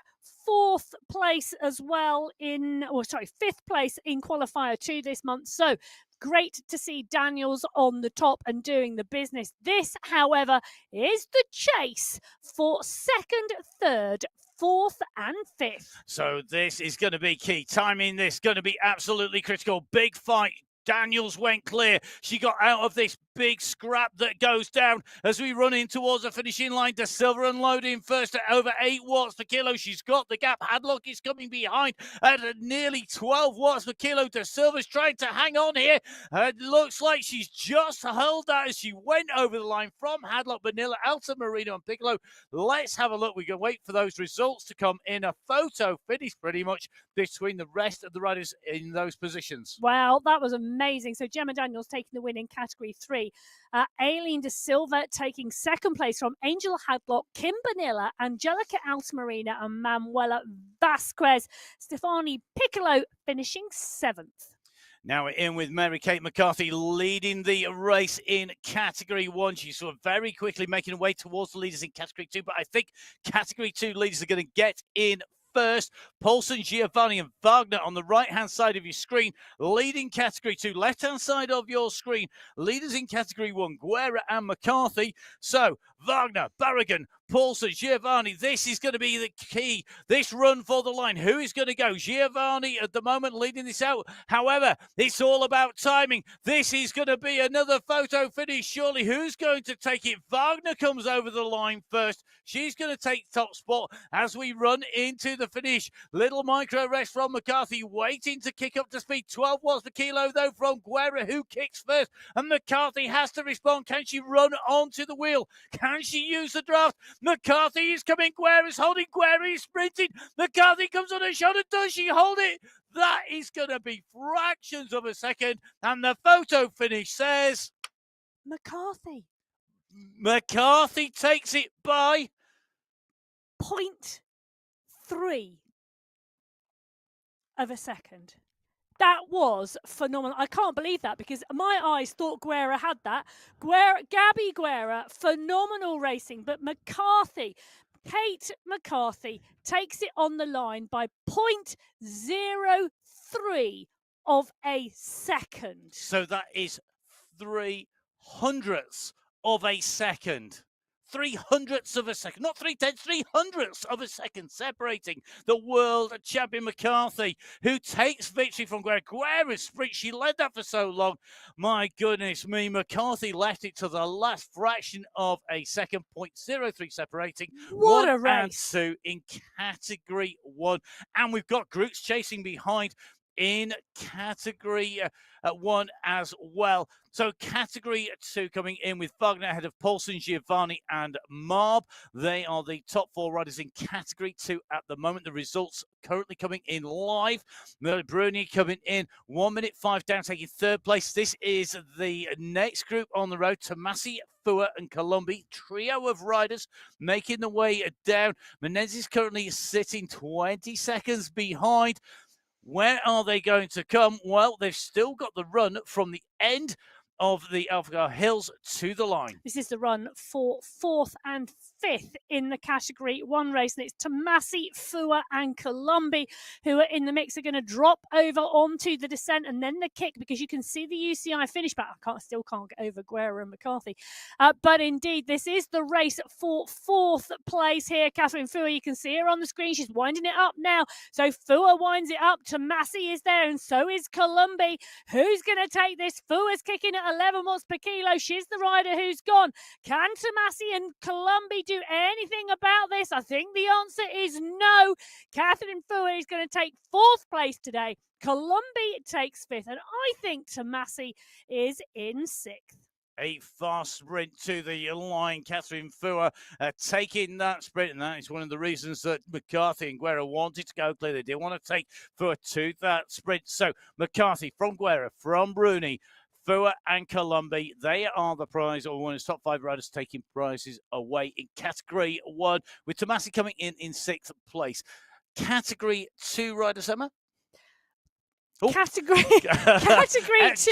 4th place as well in, 5th place in qualifier 2 this month. So great to see Daniels on the top and doing the business. This, however, is the chase for 2nd, 3rd, 4th and 5th. So this is going to be key. Timing this going to be absolutely critical. Big fight. Daniels went clear. She got out of this big scrap that goes down as we run in towards the finishing line. De Silva unloading first at over 8 watts per kilo. She's got the gap. Hadlock is coming behind at nearly 12 watts per kilo. De Silva's trying to hang on here. It looks like she's just held that as she went over the line from Hadlock, Vanilla, Alta Marino and Piccolo. Let's have a look. We can wait for those results to come in a photo finish pretty much between the rest of the riders in those positions. Wow, that was amazing. So Gemma Daniels taking the win in Category 3. Aileen De Silva taking 2nd place from Angel Hadlock, Kim Bonilla, Angelica Altamarina and Manuela Vasquez. Stefani Piccolo finishing 7th. Now we're in with Mary-Kate McCarthy leading the race in Category 1. She's sort of very quickly making her way towards the leaders in Category 2, but I think Category 2 leaders are going to get in first. Paulson, Giovanni and Wagner on the right-hand side of your screen, leading Category 2. Left-hand side of your screen, leaders in Category 1, Guerra and McCarthy. So, Wagner, Barragan, Paulson, Giovanni, this is going to be the key. This run for the line. Who is going to go? Giovanni at the moment leading this out. However, it's all about timing. This is going to be another photo finish. Surely, who's going to take it? Wagner comes over the line first. She's going to take top spot as we run into the finish. Little micro rest from McCarthy, waiting to kick up to speed. 12 watts per kilo, though, from Guerra, who kicks first. And McCarthy has to respond. Can she run onto the wheel? Can she use the draft? McCarthy is coming. Guerra is holding. Guerra is sprinting. McCarthy comes on her shoulder. Does she hold it? That is going to be fractions of a second. And the photo finish says McCarthy. McCarthy takes it by 0.3 of a second. That was phenomenal. I can't believe that because my eyes thought Guerra had that. Gabby Guerra, phenomenal racing, but McCarthy, Kate McCarthy takes it on the line by 0.03 of a second. So that is 3/100ths of a second. 3/100ths of a second, not 3/10, 3/100ths of a second, separating the world champion McCarthy, who takes victory from Guerra. Guerra's sprint, she led that for so long. My goodness me, McCarthy left it to the last fraction of a second, 0.03 separating. What 1 a race. and 2 in Category 1. And we've got groups chasing behind in category 1 as well. So category 2 coming in with Wagner ahead of Paulson, Giovanni and Marb. They are the top 4 riders in category 2 at the moment. The results currently coming in live. Bruni coming in 1 minute 5 down, taking 3rd place. This is the next group on the road. Tomasi, Fua and Colombi, trio of riders making the way down. Menezes currently sitting 20 seconds behind. Where are they going to come? Well, they've still got the run from the end of the Alphagar Hills to the line. This is the run for 4th and 5th in the category 1 race, and it's Tomasi, Fua and Colombi who are in the mix. Are going to drop over onto the descent and then the kick, because you can see the UCI finish, but I still can't get over Guerra and McCarthy. But indeed, this is the race for 4th place here. Catherine Fua, you can see her on the screen. She's winding it up now. So Fua winds it up. Tomasi is there, and so is Colombi. Who's going to take this? Fua's kicking at 11 watts per kilo. She's the rider who's gone. Can Tomasi and Colombi do anything about this? I think the answer is no. Catherine Fua is going to take 4th place today. Colombi takes 5th, and I think Tomasi is in 6th. A fast sprint to the line. Catherine Fua taking that sprint, and that is one of the reasons that McCarthy and Guerra wanted to go clear. They didn't want to take Fua to that sprint. So McCarthy from Guerra, from Bruni, Fua and Colombi, they are the prize or winners. Top 5 riders taking prizes away in category 1, with Tomasi coming in 6th place. Category 2 riders, Emma? Oh. Category 2.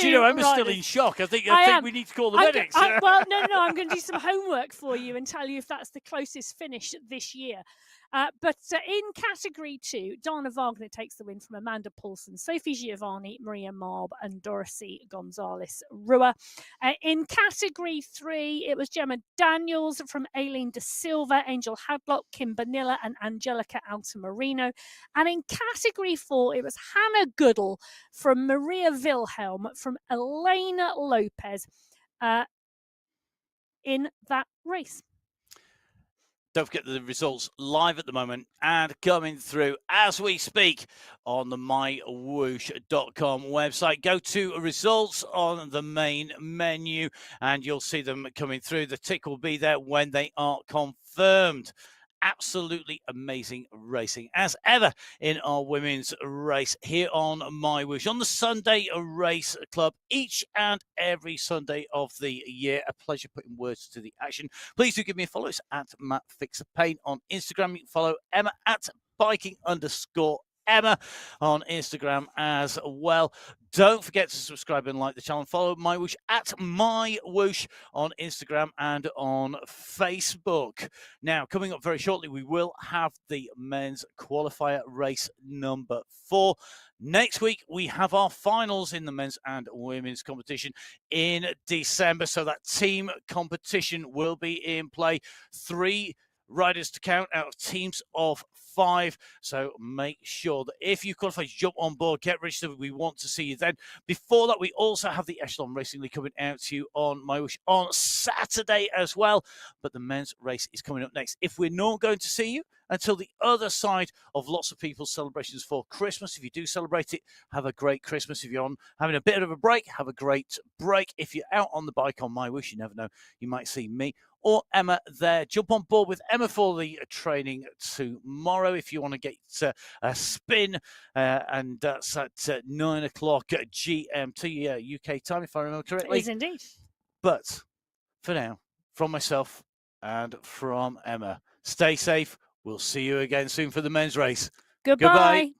Do you know, I'm still in shock. I think we need to call the medics. Well, no, I'm going to do some homework for you and tell you if that's the closest finish this year. But in category 2, Dana Wagner takes the win from Amanda Paulson, Sophie Giovanni, Maria Marb, and Dorothy Gonzalez Rua. In category 3, it was Gemma Daniels from Aileen De Silva, Angel Hadlock, Kim Bonilla, and Angelica Altamarino. And in category 4, it was Hannah Goodall from Maria Wilhelm, from Elena Lopez in that race. Don't forget the results live at the moment and coming through as we speak on the MyWhoosh.com website. Go to results on the main menu and you'll see them coming through. The tick will be there when they are confirmed. Absolutely amazing racing as ever in our women's race here on MyWhoosh on the Sunday Race Club each and every Sunday of the year. A pleasure putting words to the action. Please do give me a follow. It's at Matt Fixer Paint on Instagram. You can follow Emma at biking_Emma on Instagram as well. Don't forget to subscribe and like the channel. Follow MyWhoosh at MyWhoosh on Instagram and on Facebook. Now, coming up very shortly, we will have the men's qualifier race number 4. Next week, we have our finals in the men's and women's competition in December. So that team competition will be in play. 3 riders to count out of teams of 5. So make sure that if you qualify, jump on board, get registered. We want to see you then. Before that, we also have the Echelon Racing League coming out to you on MyWhoosh on Saturday as well. But the men's race is coming up next. If we're not going to see you until the other side of lots of people's celebrations for Christmas, if you do celebrate it, have a great Christmas. If you're having a bit of a break, have a great break. If you're out on the bike on MyWhoosh, you never know, you might see me or Emma there. Jump on board with Emma for the training tomorrow if you want to get a spin, and that's at 9 o'clock GMT UK time, if I remember correctly. It is indeed. But for now, from myself and from Emma, stay safe. We'll see you again soon for the men's race. Goodbye.